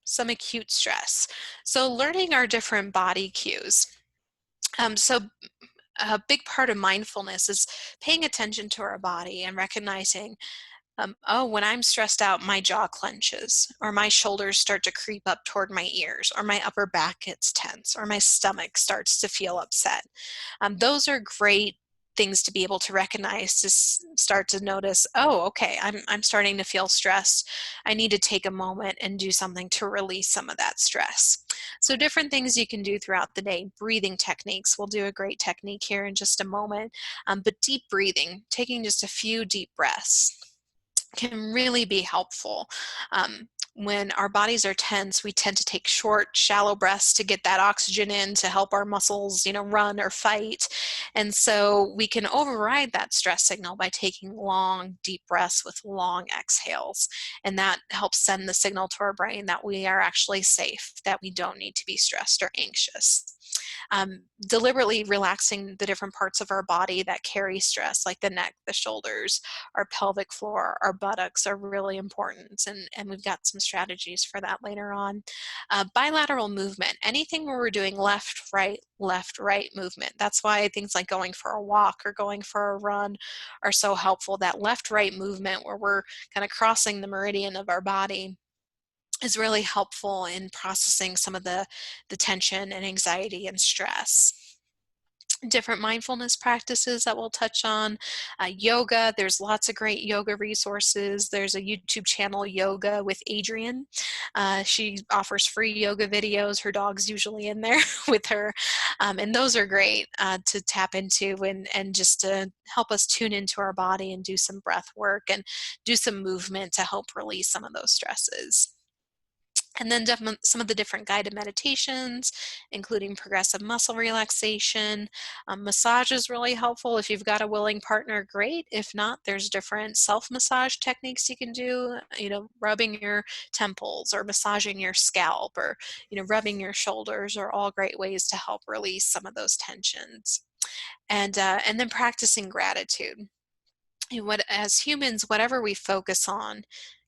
some acute stress. So learning our different body cues. So a big part of mindfulness is paying attention to our body and recognizing, oh, when I'm stressed out, my jaw clenches, or my shoulders start to creep up toward my ears, or my upper back gets tense, or my stomach starts to feel upset. Those are great things to be able to recognize, to start to notice, oh, okay, I'm starting to feel stressed. I need to take a moment and do something to release some of that stress. So different things you can do throughout the day. Breathing techniques. We'll do a great technique here in just a moment. But deep breathing, taking just a few deep breaths, can really be helpful. When our bodies are tense, we tend to take short, shallow breaths to get that oxygen in to help our muscles, run or fight. And so we can override that stress signal by taking long, deep breaths with long exhales. And that helps send the signal to our brain that we are actually safe, that we don't need to be stressed or anxious. Deliberately relaxing the different parts of our body that carry stress, like the neck, the shoulders, our pelvic floor, our buttocks, are really important. And we've got some strategies for that later on. Bilateral movement, anything where we're doing left, right movement. That's why things like going for a walk or going for a run are so helpful. That left, right movement where we're kind of crossing the meridian of our body is really helpful in processing some of the tension and anxiety and stress. Different mindfulness practices that we'll touch on. Yoga, there's lots of great yoga resources. There's a YouTube channel, Yoga with Adrienne. She offers free yoga videos. Her dog's usually in there with her. And those are great to tap into and just to help us tune into our body and do some breath work and do some movement to help release some of those stresses. And then some of the different guided meditations, including progressive muscle relaxation. Massage is really helpful. If you've got a willing partner, great. If not, there's different self-massage techniques you can do, rubbing your temples or massaging your scalp or, rubbing your shoulders are all great ways to help release some of those tensions. And then practicing gratitude. As humans, whatever we focus on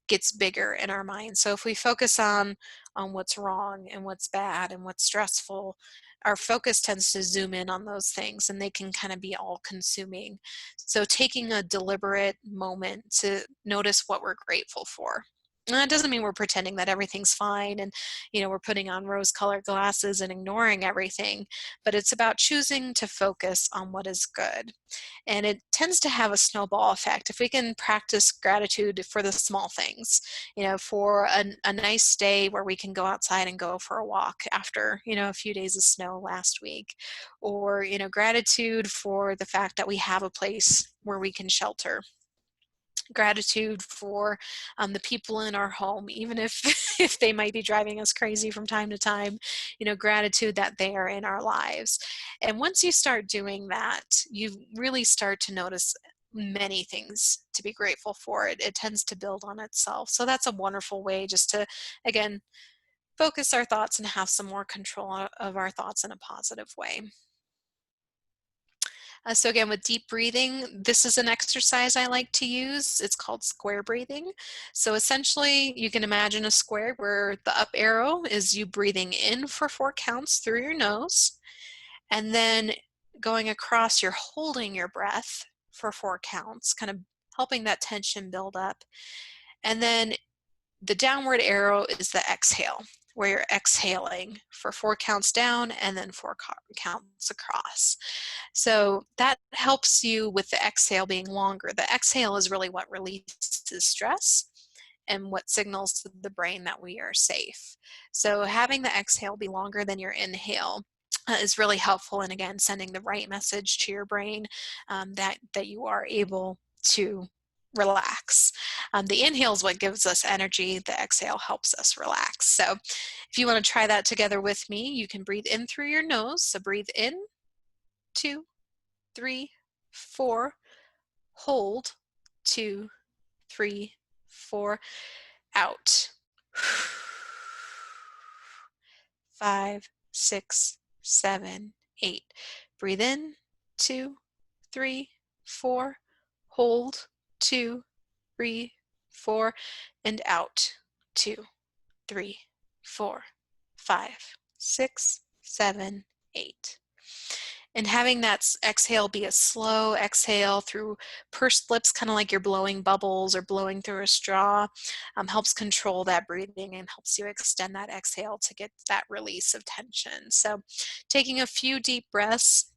gets bigger in our minds. So if we focus on what's wrong and what's bad and what's stressful, our focus tends to zoom in on those things and they can kind of be all consuming. So taking a deliberate moment to notice what we're grateful for. And that doesn't mean we're pretending that everything's fine and we're putting on rose-colored glasses and ignoring everything, but it's about choosing to focus on what is good. And it tends to have a snowball effect. If we can practice gratitude for the small things, for a nice day where we can go outside and go for a walk after, a few days of snow last week, or, gratitude for the fact that we have a place where we can shelter. Gratitude for the people in our home, even if if they might be driving us crazy from time to time, gratitude that they are in our lives. And once you start doing that, you really start to notice many things to be grateful for. It tends to build on itself. So that's a wonderful way just to, again, focus our thoughts and have some more control of our thoughts in a positive way. So again, with deep breathing, this is an exercise I like to use. It's called square breathing. So essentially, you can imagine a square where the up arrow is you breathing in for 4 counts through your nose, and then going across, you're holding your breath for 4 counts, kind of helping that tension build up. And then the downward arrow is the exhale. where you're exhaling for 4 counts down and then 4 counts across. So that helps you with the exhale being longer. The exhale is really what releases stress and what signals to the brain that we are safe. So having the exhale be longer than your inhale is really helpful, and again, sending the right message to your brain that you are able to relax. The inhale is what gives us energy. The exhale helps us relax. So if you want to try that together with me, you can breathe in through your nose. So breathe in, 2, 3, 4, hold, 2, 3, 4, out. 5, 6, 7, 8. Breathe in, 2, 3, 4, hold, 2, 3, 4, and out, 2, 3, 4, 5, 6, 7, 8. And having that exhale be a slow exhale through pursed lips, kind of like you're blowing bubbles or blowing through a straw, helps control that breathing and helps you extend that exhale to get that release of tension. So taking a few deep breaths.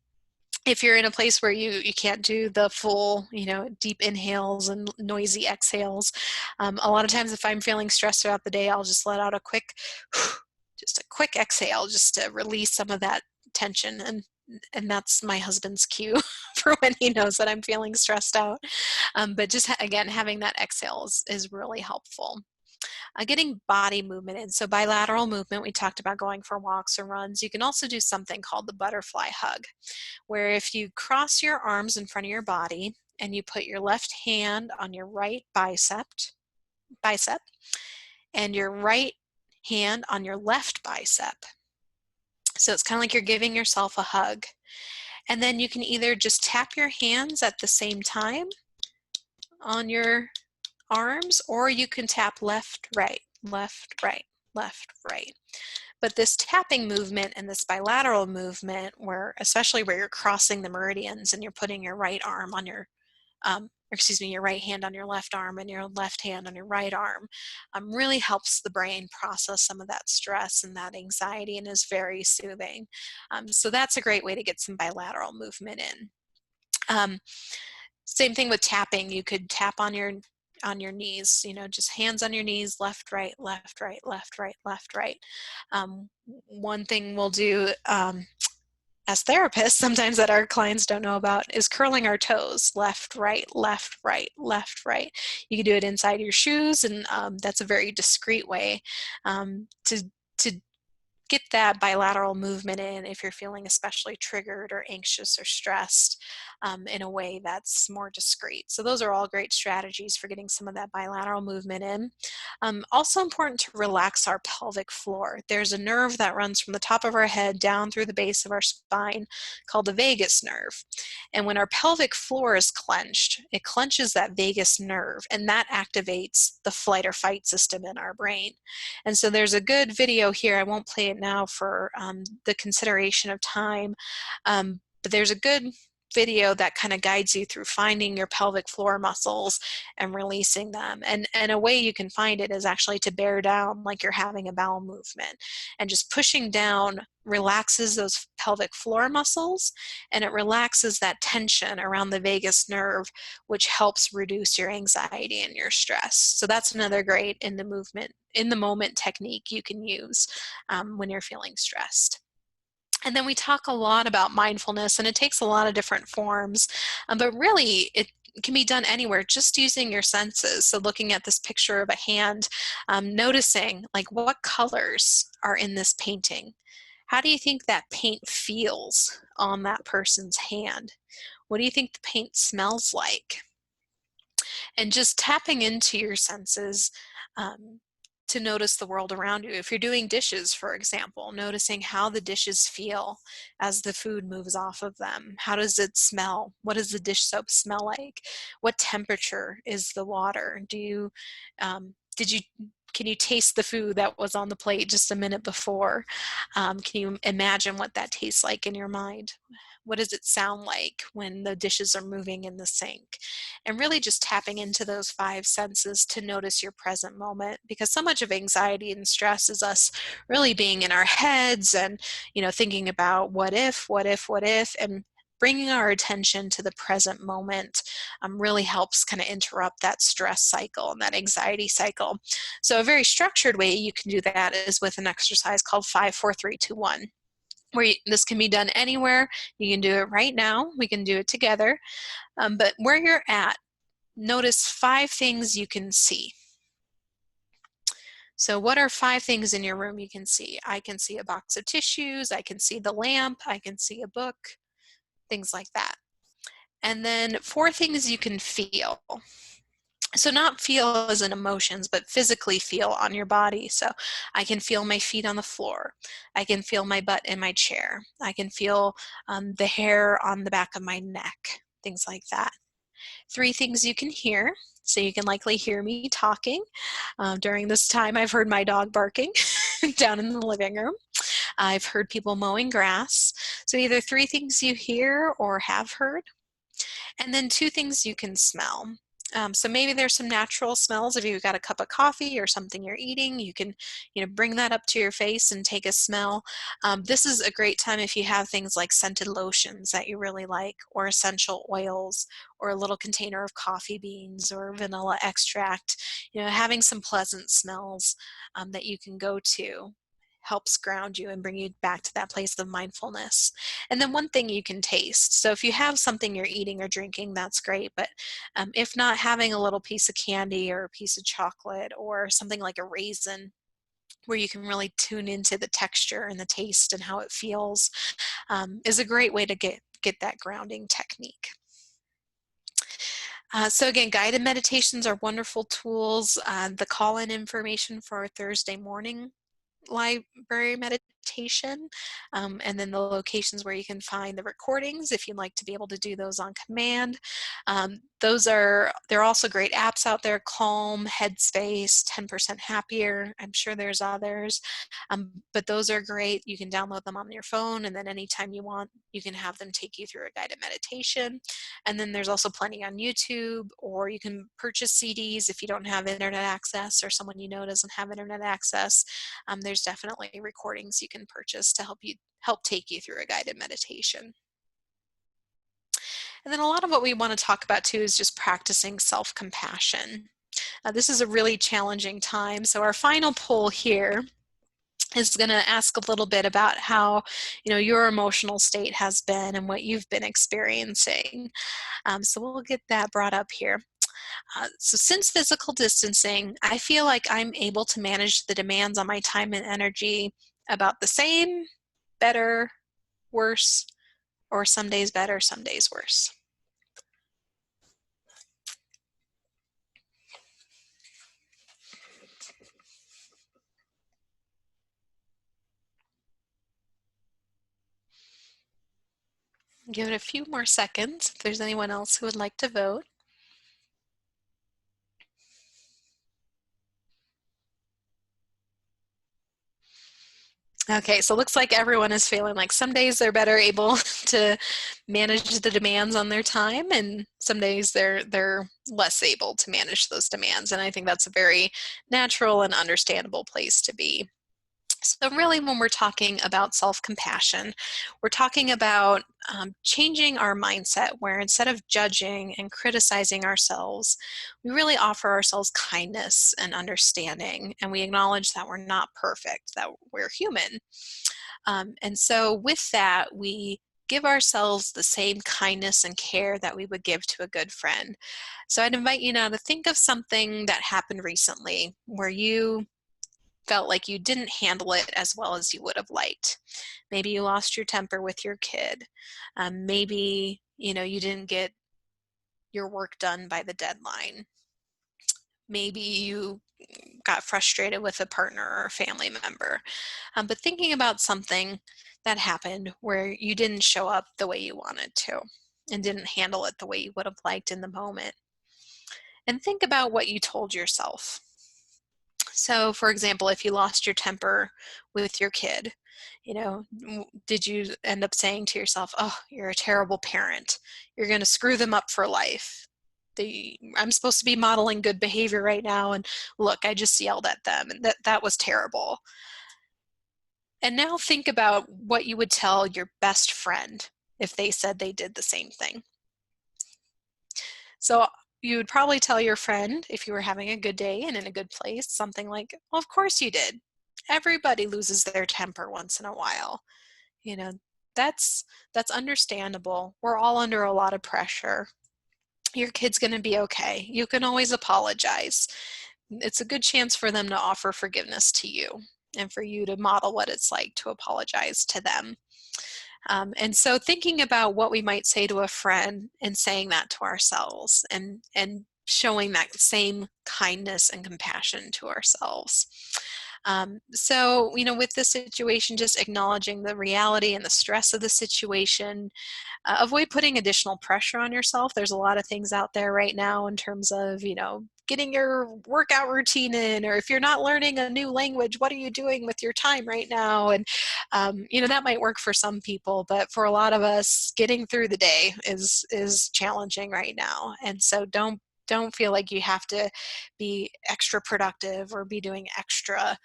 If you're in a place where you can't do the full, deep inhales and noisy exhales, a lot of times if I'm feeling stressed throughout the day, I'll just let out a quick exhale just to release some of that tension, and that's my husband's cue for when he knows that I'm feeling stressed out. But just again, having that exhale is really helpful. Getting body movement in. So bilateral movement, we talked about going for walks or runs. You can also do something called the butterfly hug, where if you cross your arms in front of your body and you put your left hand on your right bicep and your right hand on your left bicep. So it's kind of like you're giving yourself a hug. And then you can either just tap your hands at the same time on your arms, or you can tap left, right, left, right, left, right. But this tapping movement and this bilateral movement, especially where you're crossing the meridians and you're putting your right arm on your your right hand on your left arm and your left hand on your right arm, really helps the brain process some of that stress and that anxiety and is very soothing. So that's a great way to get some bilateral movement in. Same thing with tapping. You could tap on your knees, just hands on your knees, left, right, left, right, left, right, left, right. One thing we'll do as therapists sometimes that our clients don't know about is curling our toes, left, right, left, right, left, right. You can do it inside your shoes, and that's a very discreet way to get that bilateral movement in if you're feeling especially triggered or anxious or stressed in a way that's more discreet. So those are all great strategies for getting some of that bilateral movement in. Also important to relax our pelvic floor. There's a nerve that runs from the top of our head down through the base of our spine called the vagus nerve. And when our pelvic floor is clenched, it clenches that vagus nerve, and that activates the flight or fight system in our brain. And so there's a good video here. I won't play it now for the consideration of time, but there's a good video that kind of guides you through finding your pelvic floor muscles and releasing them. And a way you can find it is actually to bear down like you're having a bowel movement. And just pushing down relaxes those pelvic floor muscles, and it relaxes that tension around the vagus nerve, which helps reduce your anxiety and your stress. So that's another great in the moment technique you can use when you're feeling stressed. And then we talk a lot about mindfulness, and it takes a lot of different forms, but really it can be done anywhere, just using your senses. So looking at this picture of a hand, noticing like what colors are in this painting. How do you think that paint feels on that person's hand? What do you think the paint smells like? And just tapping into your senses to notice the world around you. If you're doing dishes, for example, noticing how the dishes feel as the food moves off of them. How does it smell? What does the dish soap smell like? What temperature is the water? Can you taste the food that was on the plate just a minute before? Can you imagine what that tastes like in your mind? What does it sound like when the dishes are moving in the sink? And really just tapping into those five senses to notice your present moment, because so much of anxiety and stress is us really being in our heads and, thinking about what if, and bringing our attention to the present moment really helps kind of interrupt that stress cycle and that anxiety cycle. So a very structured way you can do that is with an exercise called 5 4 3 2 1, where this can be done anywhere. You can do it right now. We can do it together. But where you're at, notice five things you can see. So what are five things in your room you can see? I can see a box of tissues. I can see the lamp. I can see a book, things like that. And then four things you can feel. So not feel as in emotions, but physically feel on your body. So I can feel my feet on the floor. I can feel my butt in my chair. I can feel the hair on the back of my neck, things like that. Three things you can hear. So you can likely hear me talking. During this time, I've heard my dog barking down in the living room. I've heard people mowing grass. So either three things you hear or have heard. And then two things you can smell. So maybe there's some natural smells. If you've got a cup of coffee or something you're eating, you can, bring that up to your face and take a smell. This is a great time if you have things like scented lotions that you really like, or essential oils, or a little container of coffee beans or vanilla extract. Having some pleasant smells that you can go to helps ground you and bring you back to that place of mindfulness. And then one thing you can taste. So if you have something you're eating or drinking, that's great. But if not, having a little piece of candy or a piece of chocolate or something like a raisin, where you can really tune into the texture and the taste and how it feels, is a great way to get that grounding technique. So again, guided meditations are wonderful tools. The call-in information for our Thursday morning library meditation, and then the locations where you can find the recordings if you'd like to be able to do those on command. There are also great apps out there: Calm, Headspace, 10% Happier. I'm sure there's others, but those are great. You can download them on your phone, and then anytime you want, you can have them take you through a guided meditation. And then there's also plenty on YouTube, or you can purchase CDs if you don't have internet access or someone doesn't have internet access. There's definitely recordings you can purchase to help take you through a guided meditation. And then a lot of what we want to talk about too is just practicing self-compassion. This is a really challenging time. So our final poll here is going to ask a little bit about how your emotional state has been and what you've been experiencing. So we'll get that brought up here. So since physical distancing, I feel like I'm able to manage the demands on my time and energy about the same, better, worse, or some days better, some days worse. Give it a few more seconds if there's anyone else who would like to vote. Okay, so it looks like everyone is feeling like some days they're better able to manage the demands on their time, and some days they're less able to manage those demands. And I think that's a very natural and understandable place to be. So really, when we're talking about self-compassion, we're talking about changing our mindset, where instead of judging and criticizing ourselves, we really offer ourselves kindness and understanding, and we acknowledge that we're not perfect, that we're human. And so with that, we give ourselves the same kindness and care that we would give to a good friend. So I'd invite you now to think of something that happened recently where you felt like you didn't handle it as well as you would have liked. Maybe you lost your temper with your kid. Maybe, you didn't get your work done by the deadline. Maybe you got frustrated with a partner or a family member. But thinking about something that happened where you didn't show up the way you wanted to and didn't handle it the way you would have liked in the moment. And think about what you told yourself. So, for example, if you lost your temper with your kid, Did you end up saying to yourself, oh, you're a terrible parent. You're going to screw them up for life. I'm supposed to be modeling good behavior right now, and look, I just yelled at them, and that was terrible. And now think about what you would tell your best friend if they said they did the same thing. So you would probably tell your friend, if you were having a good day and in a good place, something like, well, of course you did. Everybody loses their temper once in a while. You know, that's understandable. We're all under a lot of pressure. Your kid's going to be okay. You can always apologize. It's a good chance for them to offer forgiveness to you and for you to model what it's like to apologize to them. And so thinking about what we might say to a friend and saying that to ourselves and showing that same kindness and compassion to ourselves. So, with this situation, just acknowledging the reality and the stress of the situation. Avoid putting additional pressure on yourself. There's a lot of things out there right now in terms of, getting your workout routine in, or if you're not learning a new language, what are you doing with your time right now? And, that might work for some people, but for a lot of us, getting through the day is challenging right now. And so don't feel like you have to be extra productive or be doing extra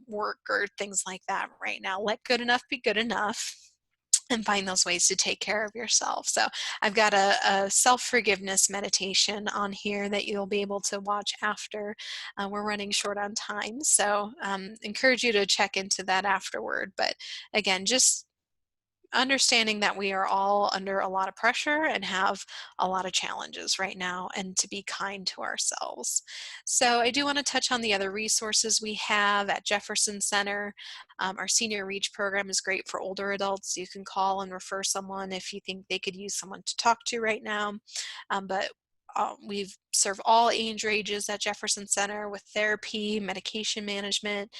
work or things like that right now. Let good enough be good enough, and find those ways to take care of yourself. So I've got a self-forgiveness meditation on here that you'll be able to watch after. We're running short on time, so encourage you to check into that afterward. But again, just understanding that we are all under a lot of pressure and have a lot of challenges right now, and to be kind to ourselves. So I do want to touch on the other resources we have at Jefferson Center. Our Senior Reach program is great for older adults. You can call and refer someone if you think they could use someone to talk to right now. But we serve all age ranges at Jefferson Center with therapy, medication management.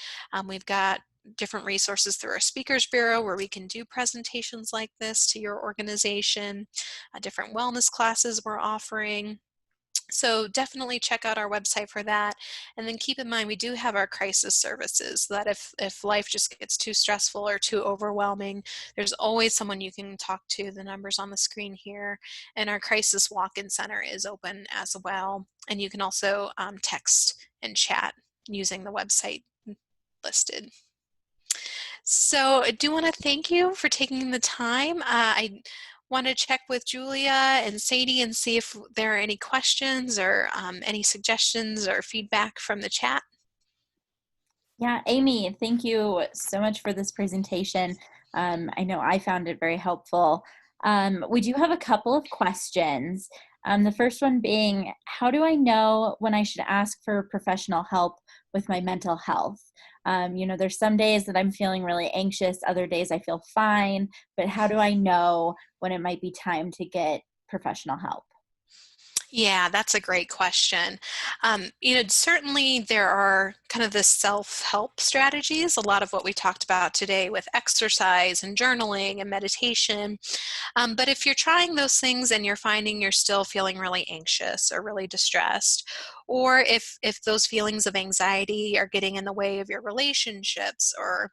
We've got different resources through our Speakers Bureau where we can do presentations like this to your organization, different wellness classes we're offering. So definitely check out our website for that. And then keep in mind, we do have our crisis services so that if life just gets too stressful or too overwhelming, there's always someone you can talk to. The number's on the screen here. And our crisis walk-in center is open as well. And you can also text and chat using the website listed. So I do want to thank you for taking the time. I want to check with Julia and Sadie and see if there are any questions or any suggestions or feedback from the chat. Yeah, Amy, thank you so much for this presentation. I know I found it very helpful. We do have a couple of questions. The first one being, how do I know when I should ask for professional help with my mental health? There's some days that I'm feeling really anxious, other days I feel fine, but how do I know when it might be time to get professional help? Yeah, that's a great question. Certainly there are kind of the self-help strategies, a lot of what we talked about today with exercise and journaling and meditation. But if you're trying those things and you're finding you're still feeling really anxious or really distressed, or if those feelings of anxiety are getting in the way of your relationships or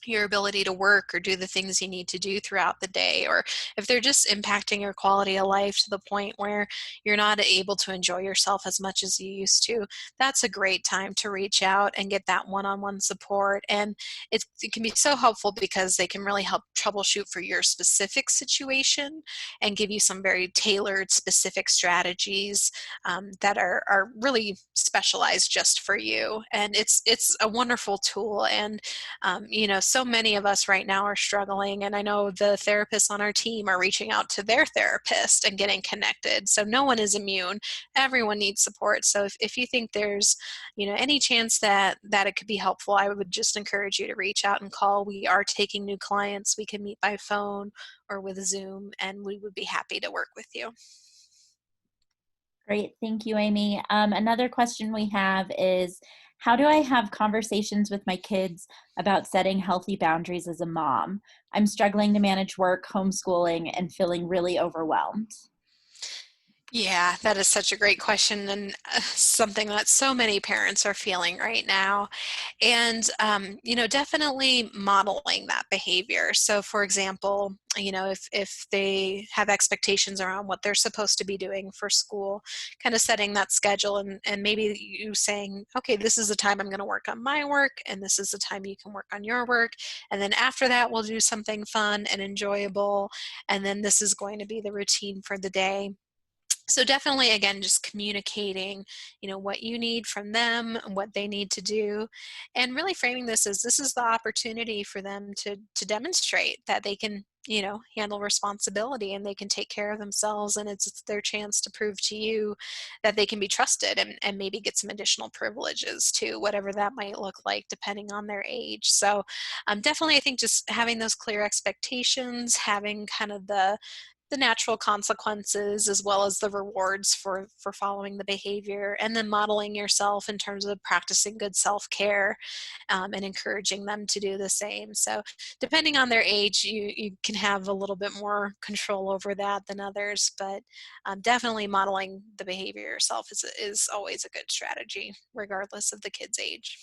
your ability to work or do the things you need to do throughout the day, or if they're just impacting your quality of life to the point where you're not able to enjoy yourself as much as you used to, that's a great time to reach out and get that one-on-one support. And it can be so helpful because they can really help troubleshoot for your specific situation and give you some very tailored specific strategies that are really specialized just for you. And it's a wonderful tool. And so many of us right now are struggling, and I know the therapists on our team are reaching out to their therapist and getting connected. So no one is immune. Everyone needs support. So if you think there's, any chance that it could be helpful, I would just encourage you to reach out and call. We are taking new clients. We can meet by phone or with Zoom, and we would be happy to work with you. Great. Thank you, Amy. Another question we have is, how do I have conversations with my kids about setting healthy boundaries as a mom? I'm struggling to manage work, homeschooling, and feeling really overwhelmed. Yeah, that is such a great question, and something that so many parents are feeling right now. And, definitely modeling that behavior. So, for example, if they have expectations around what they're supposed to be doing for school, kind of setting that schedule, and maybe you saying, okay, this is the time I'm going to work on my work, and this is the time you can work on your work. And then after that, we'll do something fun and enjoyable. And then this is going to be the routine for the day. So definitely, again, just communicating, what you need from them and what they need to do, and really framing this is the opportunity for them to demonstrate that they can, handle responsibility and they can take care of themselves, and it's their chance to prove to you that they can be trusted, and maybe get some additional privileges too, whatever that might look like depending on their age. So definitely, I think just having those clear expectations, having kind of the natural consequences as well as the rewards for following the behavior, and then modeling yourself in terms of practicing good self-care, and encouraging them to do the same. So depending on their age, you can have a little bit more control over that than others, but definitely modeling the behavior yourself is always a good strategy regardless of the kid's age.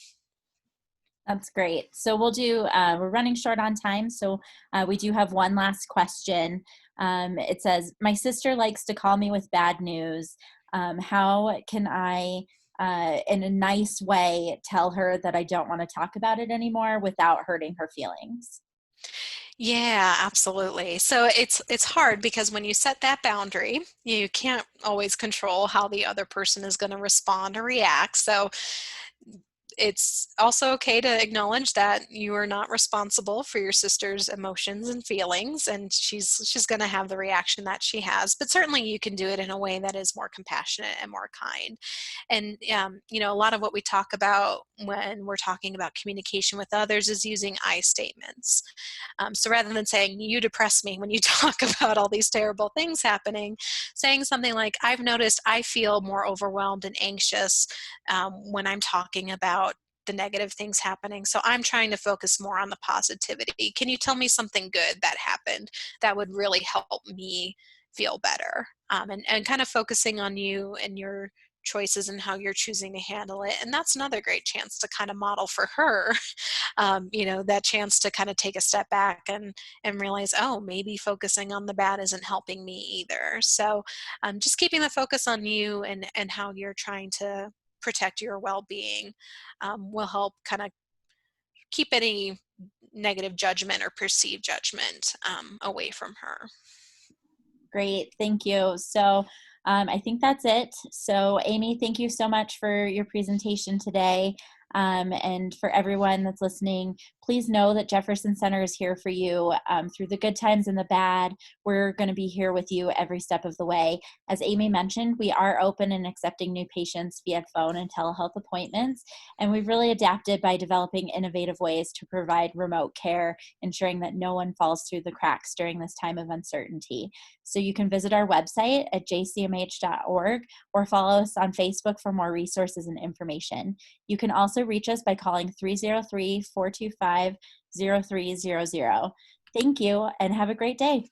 That's great. So we're running short on time. So we do have one last question. It says, my sister likes to call me with bad news. How can I, in a nice way, tell her that I don't want to talk about it anymore without hurting her feelings? Yeah, absolutely. So it's hard because when you set that boundary, you can't always control how the other person is going to respond or react. So it's also okay to acknowledge that you are not responsible for your sister's emotions and feelings, and she's going to have the reaction that she has, but certainly you can do it in a way that is more compassionate and more kind. And a lot of what we talk about when we're talking about communication with others is using I statements. So rather than saying, you depress me when you talk about all these terrible things happening, saying something like, I've noticed I feel more overwhelmed and anxious when I'm talking about the negative things happening. So I'm trying to focus more on the positivity. Can you tell me something good that happened that would really help me feel better? And kind of focusing on you and your choices and how you're choosing to handle it. And that's another great chance to kind of model for her, that chance to kind of take a step back and realize, oh, maybe focusing on the bad isn't helping me either. So just keeping the focus on you and how you're trying to protect your well-being will help kind of keep any negative judgment or perceived judgment away from her. Great. Thank you. So I think that's it. So, Amy, thank you so much for your presentation today. And for everyone that's listening, please know that Jefferson Center is here for you through the good times and the bad. We're going to be here with you every step of the way. As Amy mentioned, we are open and accepting new patients via phone and telehealth appointments. And we've really adapted by developing innovative ways to provide remote care, ensuring that no one falls through the cracks during this time of uncertainty. So you can visit our website at jcmh.org or follow us on Facebook for more resources and information. You can also reach us by calling 303-425-0300. Thank you and have a great day.